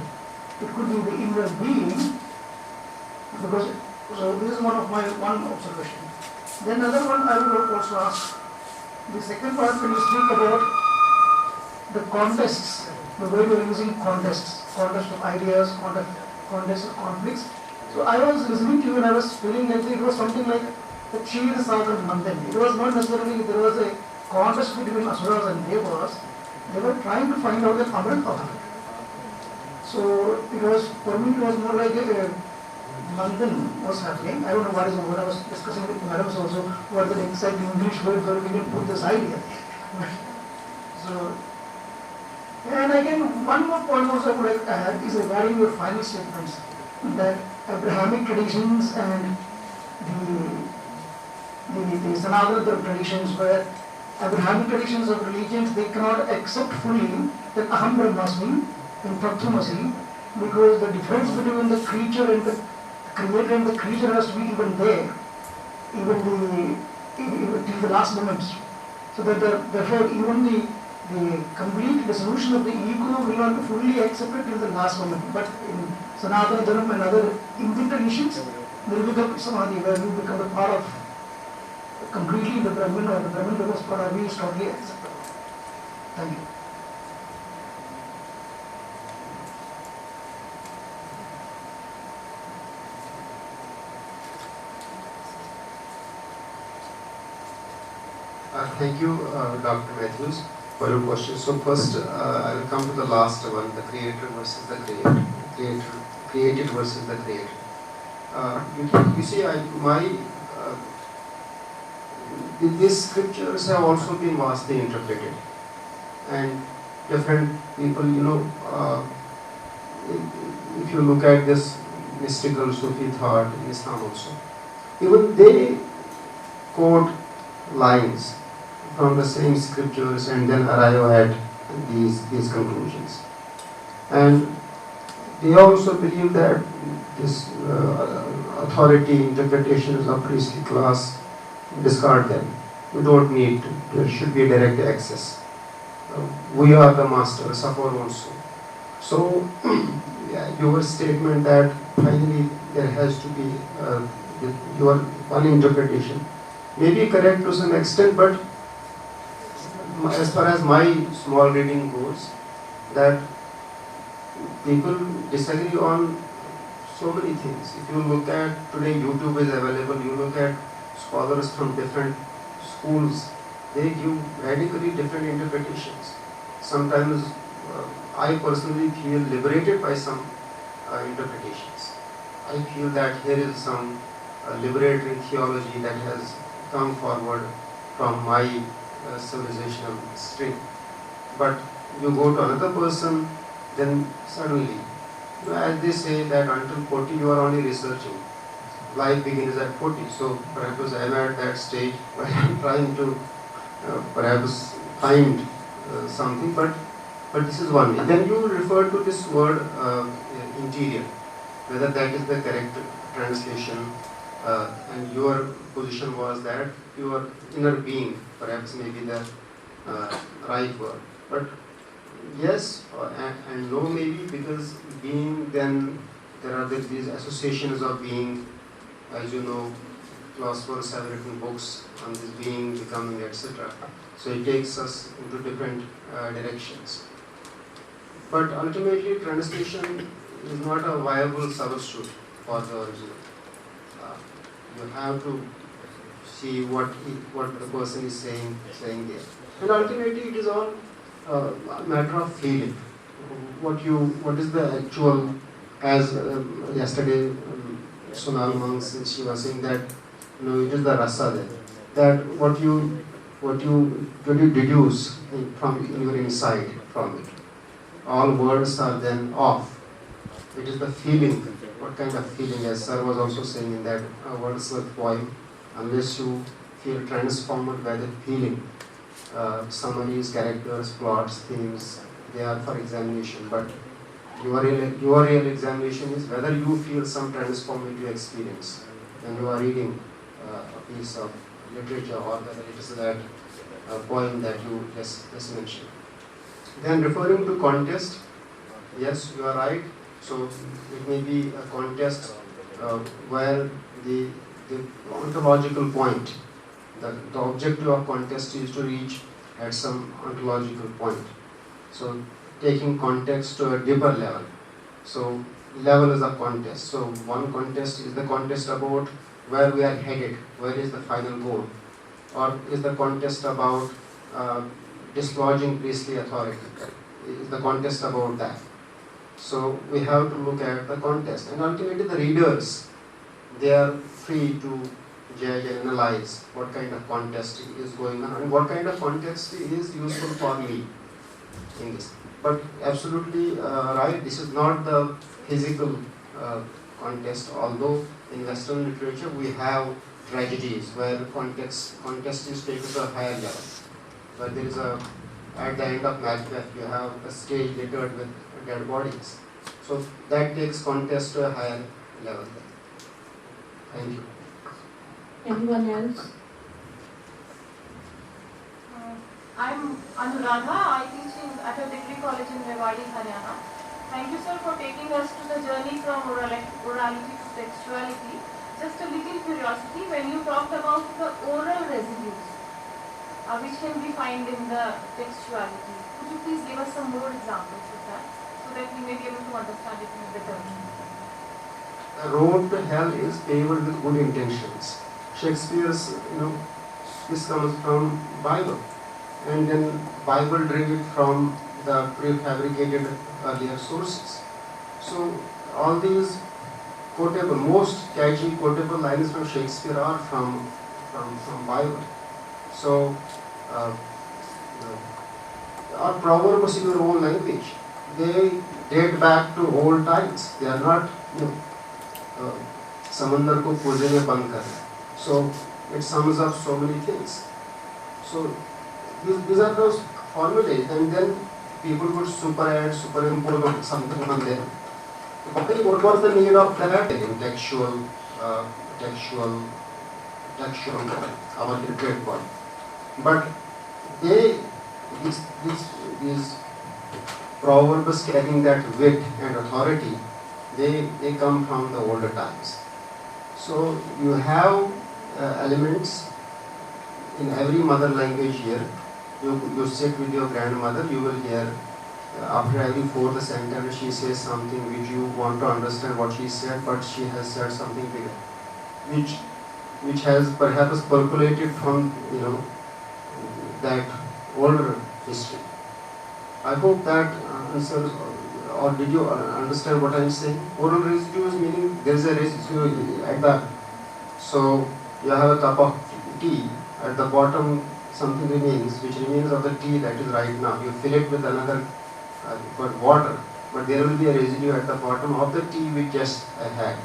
It could be the inner being, because so this is one observation. Then another one I will also ask. The second part, when you speak about the contests, the way we are using contests of ideas, contests of conflicts. So I was listening to you and I was feeling like it was something like the Chir Sagar Mandan. It was not necessarily there was a contest between Asuras and Devas. They were trying to find out the Amrit of it. So it was, for me, it was more like a Mandan was happening. I don't know what is the word. I was discussing with madams also what the exact English word where we can put this idea. So, and again, one more point also I would like to add is regarding your final statements that Abrahamic traditions and the Sanatana traditions, where Abrahamic traditions of religions, they cannot accept fully that Aham Brahmasmi and Tattvamasi, because the difference between the creature and the creator and the creature has to be even there, even till the last moments. So that therefore even the complete dissolution of the ego will not be fully accepted till the last moment. But in Sanatana Dharma and other Indian traditions, there will become Samadhi, where you become a part of completely the Brahman, or the Brahman becomes part of you, is totally acceptable. Thank you. Thank you, Dr. Matthews, for your question. So first, I will come to the last one, the creator versus the created versus the creator. You see, these scriptures have also been vastly interpreted, and different people, if you look at this mystical Sufi thought in Islam also, even they quote lines from the same scriptures and then arrive at these conclusions. And they also believe that this authority interpretations of priestly class, discard them. We don't need to. There should be direct access. We are the masters, suffer also. So, your statement that finally there has to be your one interpretation may be correct to some extent, but as far as my small reading goes, that people disagree on so many things. If you look at today, YouTube is available, you look at scholars from different schools, they give radically different interpretations. Sometimes I personally feel liberated by some interpretations. I feel that here is some liberatory theology that has come forward from my civilizational stream. But you go to another person, then suddenly, as they say that until 40 you are only researching. Life begins at 40. So perhaps I am at that stage where I am trying to perhaps find something, but this is one way. Then you refer to this word interior, whether that is the correct translation, and your position was that your inner being perhaps may be the right word. But Yes and no maybe, because being, then there are these associations of being, as you know, philosophers have written books on this being, becoming, etc. So it takes us into different directions. But ultimately, translation is not a viable substitute for the original. You have to see what the person is saying there. And ultimately, it is all a matter of feeling. What is the actual, as yesterday Sonal Mansingh, she was saying that it is the rasa there. That what you deduce from your inside from it. All words are then off. It is the feeling. What kind of feeling? As Sir was also saying in that Wordsworth poem, unless you feel transformed by the feeling, summaries, characters, plots, themes, they are for examination. But your real examination is whether you feel some transformative experience when you are reading a piece of literature, or whether it is that poem that you just mentioned. Then referring to contest, yes, you are right. So it may be a contest where the ontological point, the objective of contest is to reach at some ontological point. So taking context to a deeper level. So level is a contest. So one contest is the contest about where we are headed, where is the final goal, or is the contest about dislodging priestly authority? Is the contest about that? So we have to look at the contest, and ultimately the readers, they are free to judge and analyze what kind of contest is going on and what kind of context is useful for me in this. But absolutely right, this is not the physical contest, although in Western literature we have tragedies where contest is taken to a higher level. But there is at the end of Macbeth, you have a stage littered with dead bodies. So that takes contest to a higher level. Thank you. Anyone else? I'm Anuradha. I teach at a degree college in Rewari, Haryana. Thank you, sir, for taking us to the journey from orality to textuality. Just a little curiosity, when you talked about the oral residues, which can be found in the textuality, could you please give us some more examples of that, so that we may be able to understand it better? The road to hell is paved with good intentions. Shakespeare's, this comes from Bible, and then Bible drew it from the prefabricated earlier sources. So all these quotable, most catchy quotable lines from Shakespeare are from Bible. So our proverbs in your own language, they date back to old times. They are not, samandar ko kooje mein band kar. So it sums up so many things. So these are those formulas, and then people would superimpose something on them. What was the need of that? Textual, our literate word. But these proverbs carrying that wit and authority, they come from the older times. So you have elements in every mother language here. You sit with your grandmother, you will hear after every fourth sentence she says something which you want to understand what she said, but she has said something bigger, which has perhaps percolated from that older history. I hope that answers, or did you understand what I am saying? Oral residue is meaning there is a residue at the, so you have a cup of tea, at the bottom something remains, which remains of the tea that is right now. You fill it with another water, but there will be a residue at the bottom of the tea which just I had.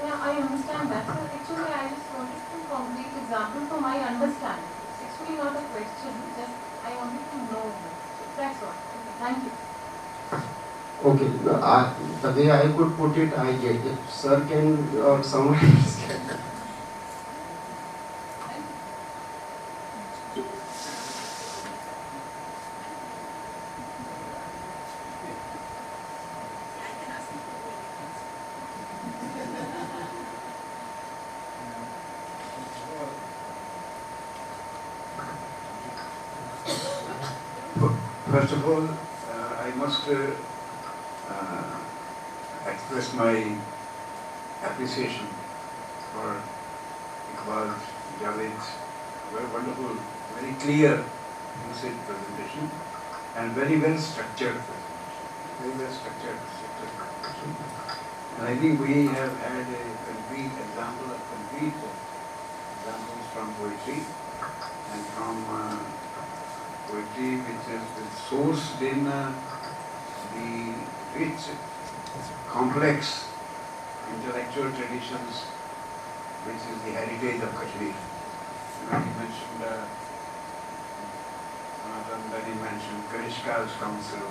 Yeah, I understand that. So actually, I just wanted some concrete example for my understanding. It's actually not a question, just I wanted to know. That's all. Thank you. Okay, the way I could put it, I get it. Sir can, or someone else can. First of all, I must express my appreciation for Iqbal's, Javed's very wonderful, very clear, lucid presentation and very well structured presentation. Very well structured presentation. And I think we have had a concrete example of concrete examples from poetry and from poetry which is sourced in the rich, complex intellectual traditions which is the heritage of Kashmir. You mentioned then he mentioned Karishka's council.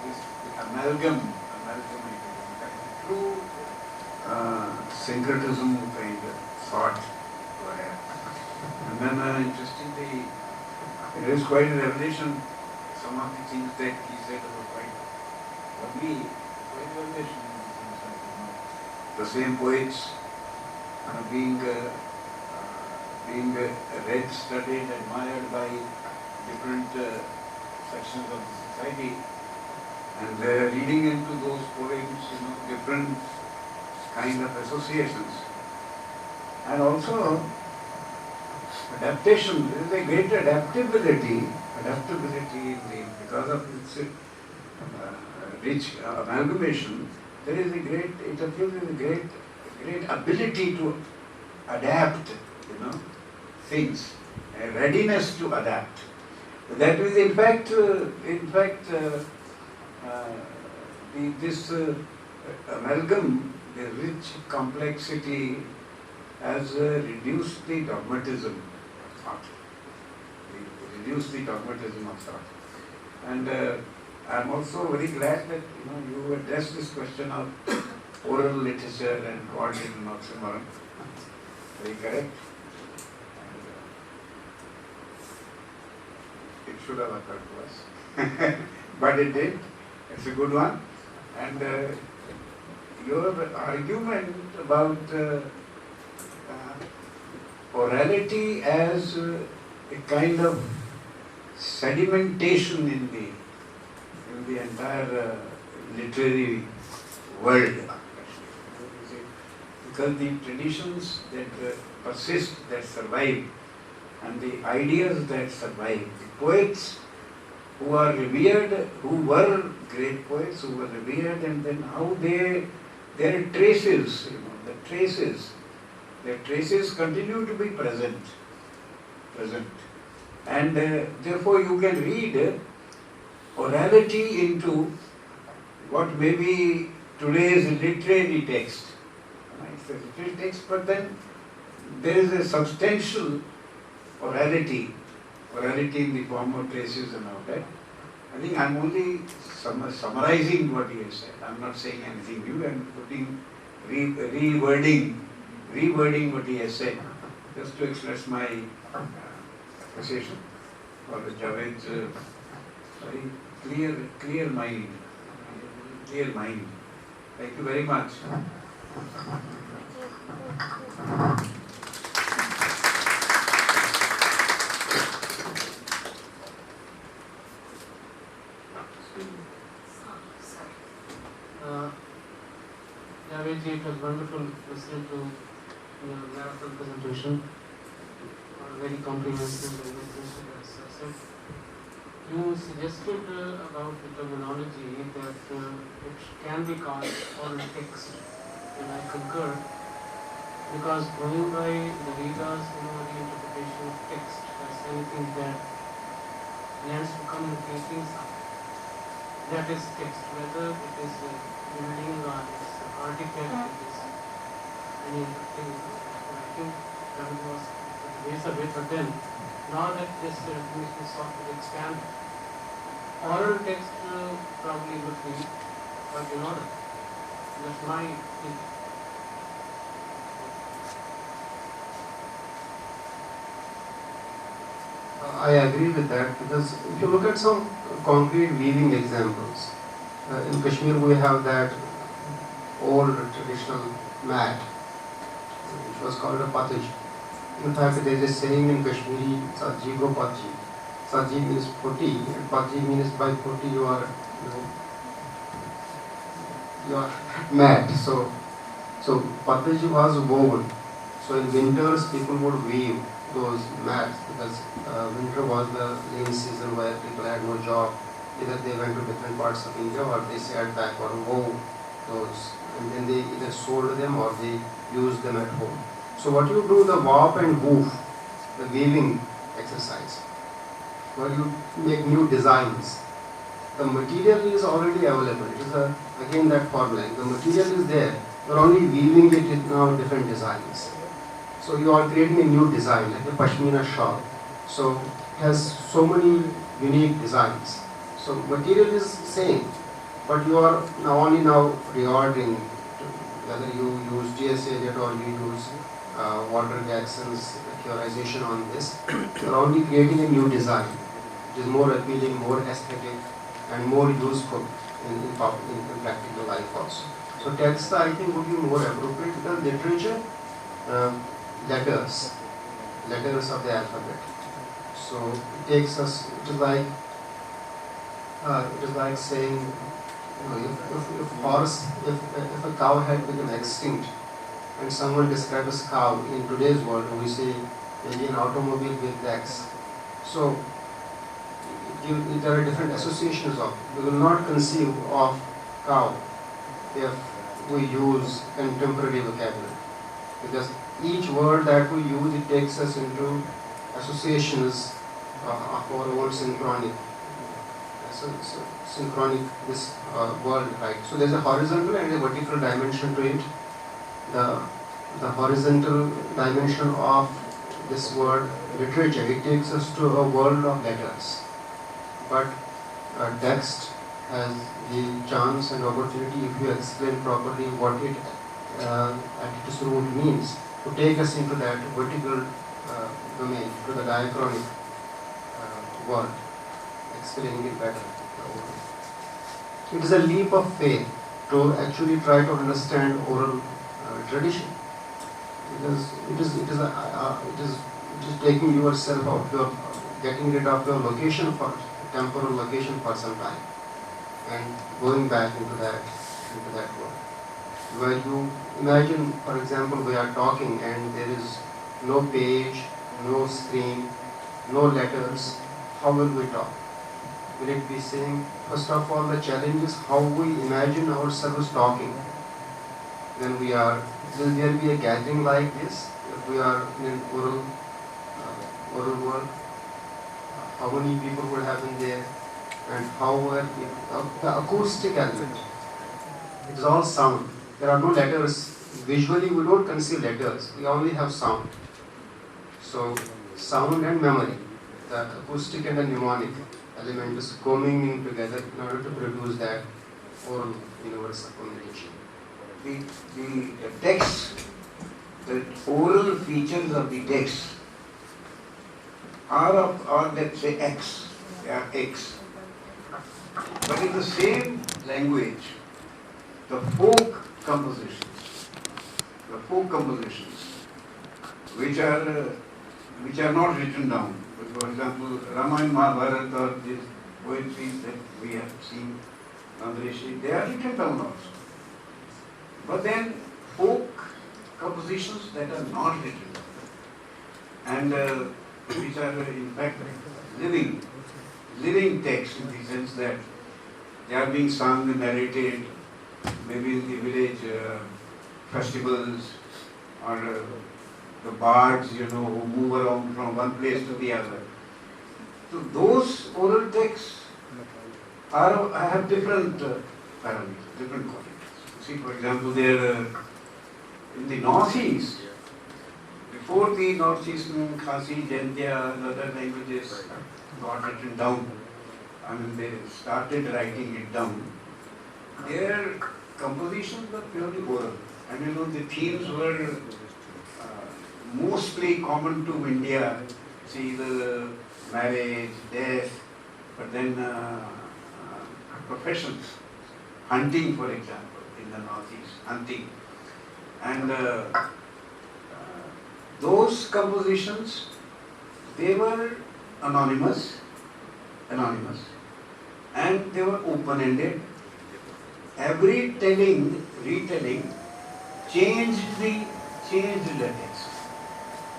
This amalgam, true syncretism kind of thought. And then interestingly, it is quite a revelation. Some of the things that he said were quite lovely, quite revelation. The same poets being read, studied, admired by different sections of the society, and reading into those poems, different kind of associations, and also adaptation. There is a great adaptability in the, because of its rich amalgamation. There is a great, it appears a great ability to adapt, things, a readiness to adapt. That is, in fact, this amalgam, the rich complexity, has reduced the dogmatism of thought. Reduced the dogmatism of thought. And I am also very glad that you addressed this question of oral literature and coordinated oxymoron. Very correct. It should have occurred to us, but it did. It's a good one. And your argument about orality as a kind of sedimentation in the entire literary world. Because the traditions that persist, that survive, and the ideas that survive, the poets who are revered, who were great poets, who were revered, and then how their traces, their traces continue to be present. And therefore you can read orality into what may be today's literary text. It's a literary text, but then there is a substantial orality in the form of traces and all that. I think I'm only summarizing what he has said. I'm not saying anything new. I'm putting, rewording what he has said, just to express my appreciation for Javed's very clear mind. Thank you very much. Javedji, it was wonderful listening to your marathon presentation. Very comprehensive and good. You suggested about the terminology that it can be called oral text, and I concur, because going by the Vedas, the interpretation of text as anything that lends to communicating something, that is text, whether it is a building or it's an artifact, it is any other thing. I think that was the base of it, but then now that this definition is sought to expand, oral text probably would be quite in order. That's my thinking. I agree with that, because if you look at some concrete weaving examples, in Kashmir we have that old traditional mat, which was called a patij. In fact, there is a saying in Kashmiri, it's a jigo patji. Saji means 40, and Paji means by 40 you are, you are mad. So Pataji was woven. So in winters people would weave those mats because winter was the lean season where people had no job. Either they went to different parts of India or they sat back or wove those, and then they either sold them or they used them at home. So what you do, the warp and woof, the weaving exercise, where you make new designs. The material is already available. It is again that formula. The material is there. You are only weaving it in now different designs. So you are creating a new design, like a pashmina shawl. So it has so many unique designs. So material is same, but you are only reordering whether you use GSA or you use Walter Jackson's theorization on this. You are only creating a new design, which is more appealing, more aesthetic, and more useful in practical life also. So text, I think, would be more appropriate because literature, letters of the alphabet. So it takes us. It is like saying, if a cow had become extinct, and someone describes cow in today's world, we say maybe an automobile with legs. So there are different associations of. We will not conceive of cow if we use contemporary vocabulary, because each word that we use, it takes us into associations of our own synchronic this world, right? So there's a horizontal and a vertical dimension to it. The horizontal dimension of this word literature, it takes us to a world of letters. But text has the chance and opportunity, if you explain properly what it at its root means, to take us into that vertical domain, to the diachronic world, explaining it better. It is a leap of faith to actually try to understand oral tradition, because it is taking yourself out, getting rid of your location for temporal location for some time, and going back into that world. Where you imagine, for example, we are talking and there is no page, no screen, no letters. How will we talk? Will it be saying, first of all, the challenge is how we imagine ourselves talking when we are. Will there be a gathering like this if we are in an oral world? How many people would have been there, and how were the acoustic element? It is all sound. There are no letters. Visually, we don't conceive letters. We only have sound. So, sound and memory, the acoustic and the mnemonic element is coming together in order to produce that oral universal communication. The text, the oral features of the text are let's say X, they are X. But in the same language, the folk compositions, which are not written down. For example, Ramayana, Mahabharata, or these poetries that we have seen, Nandreshi, they are written down also. But then folk compositions that are not written down, and which are in fact living texts, in the sense that they are being sung and narrated, maybe in the village festivals, or the bards, who move around from one place to the other. So those oral texts have different parameters, different qualities. See, for example, there in the northeast, before the northeastern Khasi, Jaintia, and other languages got written down, they started writing it down, their compositions were purely oral. And the themes were mostly common to India. See, the marriage, death, but then professions, hunting, for example, in the northeast, hunting. And those compositions, they were anonymous, anonymous, and they were open-ended. Every retelling changed the text.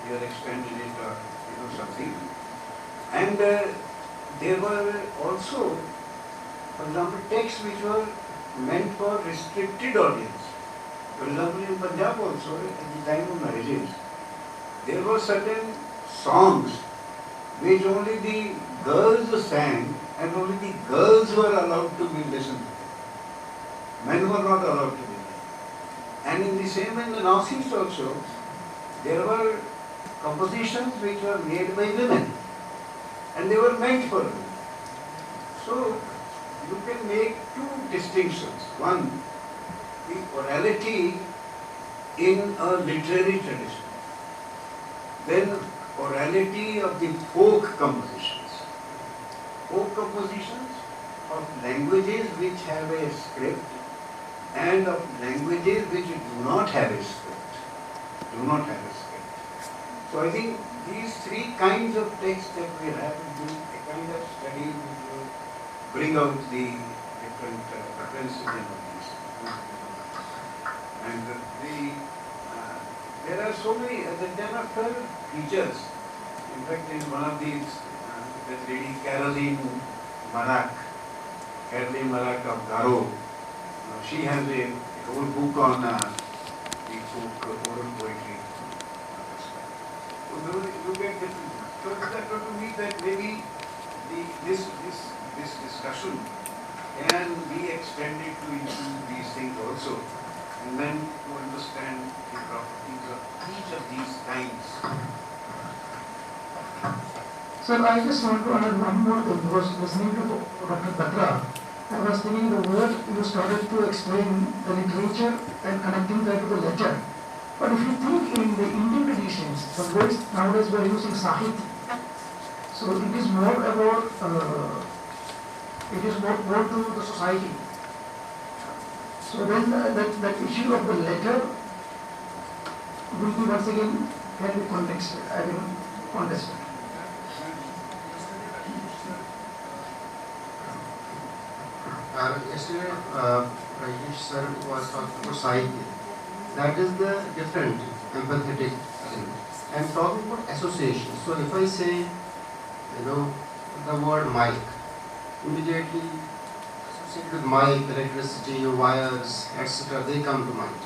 Either expanded it or something. And there were also, for example, texts which were meant for restricted audience. For example, in Punjab also, at the time of marriages, there were certain songs which only the girls sang and only the girls were allowed to be listened to. Men were not allowed to be there. And in the same way in the Northeast also, there were compositions which were made by women and they were meant for women. So you can make two distinctions. One, the orality in a literary tradition. Then orality of the folk compositions. Folk compositions of languages which have a script and of languages which do not have a script. So I think these three kinds of texts that we have will be a kind of study which will bring out the different preferences and these. And there are so many, there are 12 features. In fact, in one of these, that lady Caroline Marak of Garo, she has a whole book on the folk oral poetry. So you get different. So that to me that maybe this discussion can be extended to include these things also, and then to understand the properties of each of these kinds. Sir, I just want to add one more thing. Because listening to Dr. Batra, I was thinking the word you started to explain the literature and connecting that to the letter. But if you think in the Indian traditions, the words nowadays we are using Sahitya. So it is more about, it is more to the society. So then that issue of the letter will be once again can be contested. Yesterday, Rajnish sir was talking about Sahitya. That is the different empathetic element. I am talking about association. So if I say, the word mic, immediately associated with mic, electricity, wires, etc., they come to mind.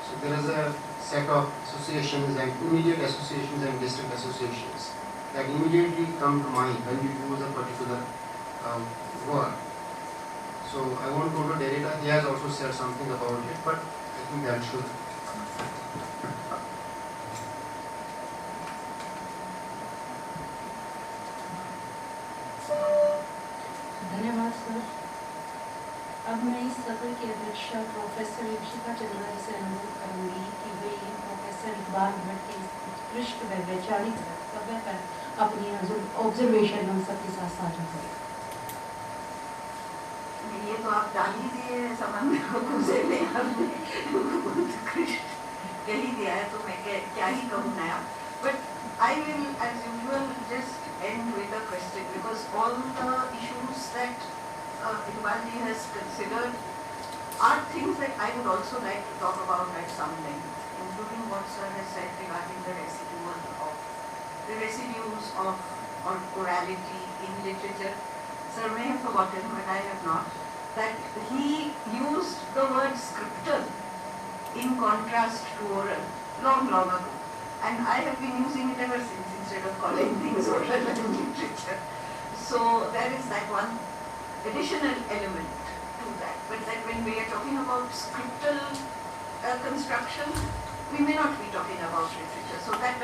So there is a set of associations and immediate associations and distant associations that immediately come to mind when you use a particular word. So I won't go to Derrida, he has also said something about it, but I think that should. धन्यवाद sir. अब मैं इस सत्र की अध्यक्षा professor Ipshita Chandra से अनुरोध करूंगी कि वे प्रोफेसर इकबाल भट्ट के उत्कृष्ट व वैचारिक वक्तव्य पर अपनी ऑब्जर्वेशन हम सबके साथ साझा करें। ये तो आप डाल ही दिए समन्वय को गुजर में आपने उत्कृष्ट कह ही दिया है, तो मैं क्या ही कहूँ नया। But I will, as usual, just end with a question, because all the issues that Iqbal ji has considered are things that I would also like to talk about at some length, including what sir has said regarding the residues of orality in literature. Sir may have forgotten, but I have not, that he used the word scriptal in contrast to oral long ago. And I have been using it ever since, instead of calling things oral in literature. So there is that one additional element to that. But that when we are talking about scriptal construction, we may not be talking about literature. So that,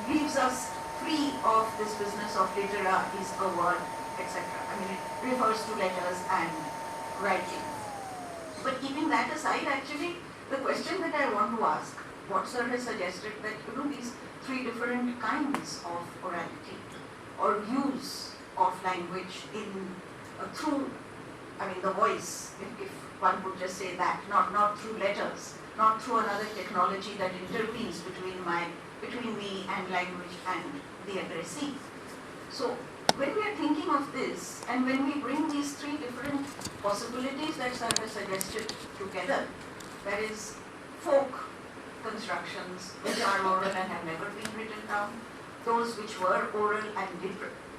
leaves us free of this business of litera is a word, etc. I mean, it refers to letters and writing. But keeping that aside, actually, the question that I want to ask, what sir has suggested that, these three different kinds of orality or use of language in, through, the voice, if one would just say that, not through letters, not through another technology that intervenes between me and language and the addressee. So when we are thinking of this, and when we bring these three different possibilities that sir has suggested together, that is folk constructions which are oral and have never been written down, those which were oral and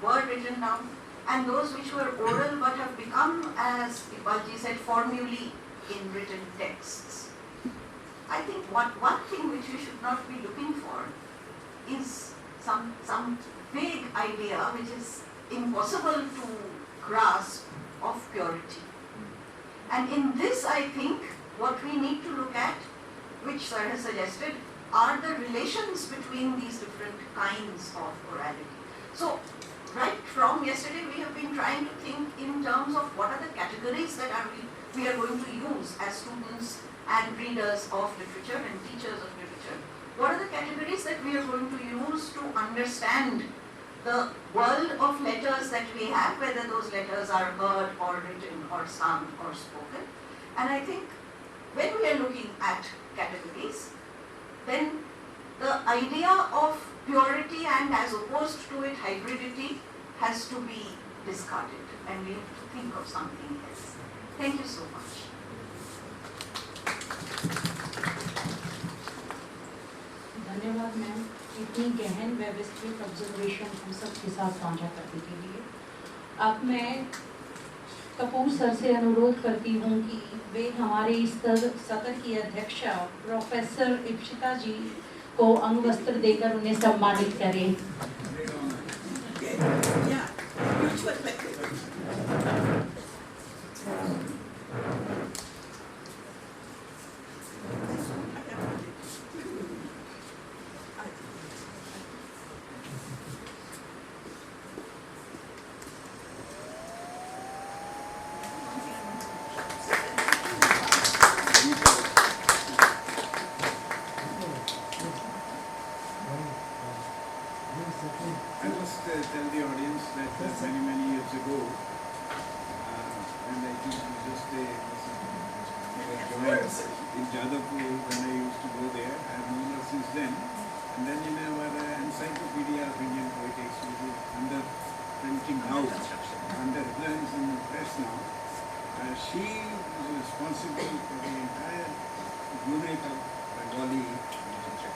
were written down, and those which were oral but have become, as Iqbalji said, formulae in written texts. I think one thing which we should not be looking for is some vague idea which is impossible to grasp of purity. And in this, I think, what we need to look at, which sir has suggested, are the relations between these different kinds of orality. So, right from yesterday, we have been trying to think in terms of what are the categories that we are going to use as students and readers of literature and teachers of literature. What are the categories that we are going to use to understand the world of letters that we have, whether those letters are heard or written or sung or spoken. And I think when we are looking at categories, then the idea of purity and as opposed to it hybridity has to be discarded, and we have to think of something else. Thank you so much. धन्यवाद ma'am, इतनी गहन व्यवस्थित observation हम सबके साथ साझा करने के लिए। अब मैं कपूर सर से अनुरोध करती हूँ कि वे हमारे इस सत्र की अध्यक्षा प्रोफेसर इप्शिता जी को अंगवस्त्र देकर उन्हें सम्मानित करें। I must tell the audience that many years ago, and I think it was just in Jadavpur when I used to go there. I have known her since then. And then in our Encyclopedia of Indian Poetics, which is under printing now, under appearance in the press now, she was responsible for the entire unit of Bengali literature.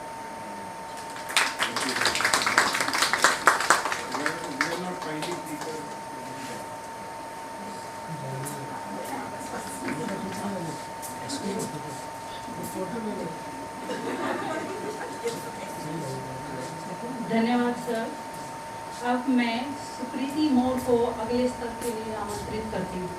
We are not finding people. धन्यवाद sir. अब मैं सुप्रीति मोर को अगले स्तर के लिए आमंत्रित करती हूँ।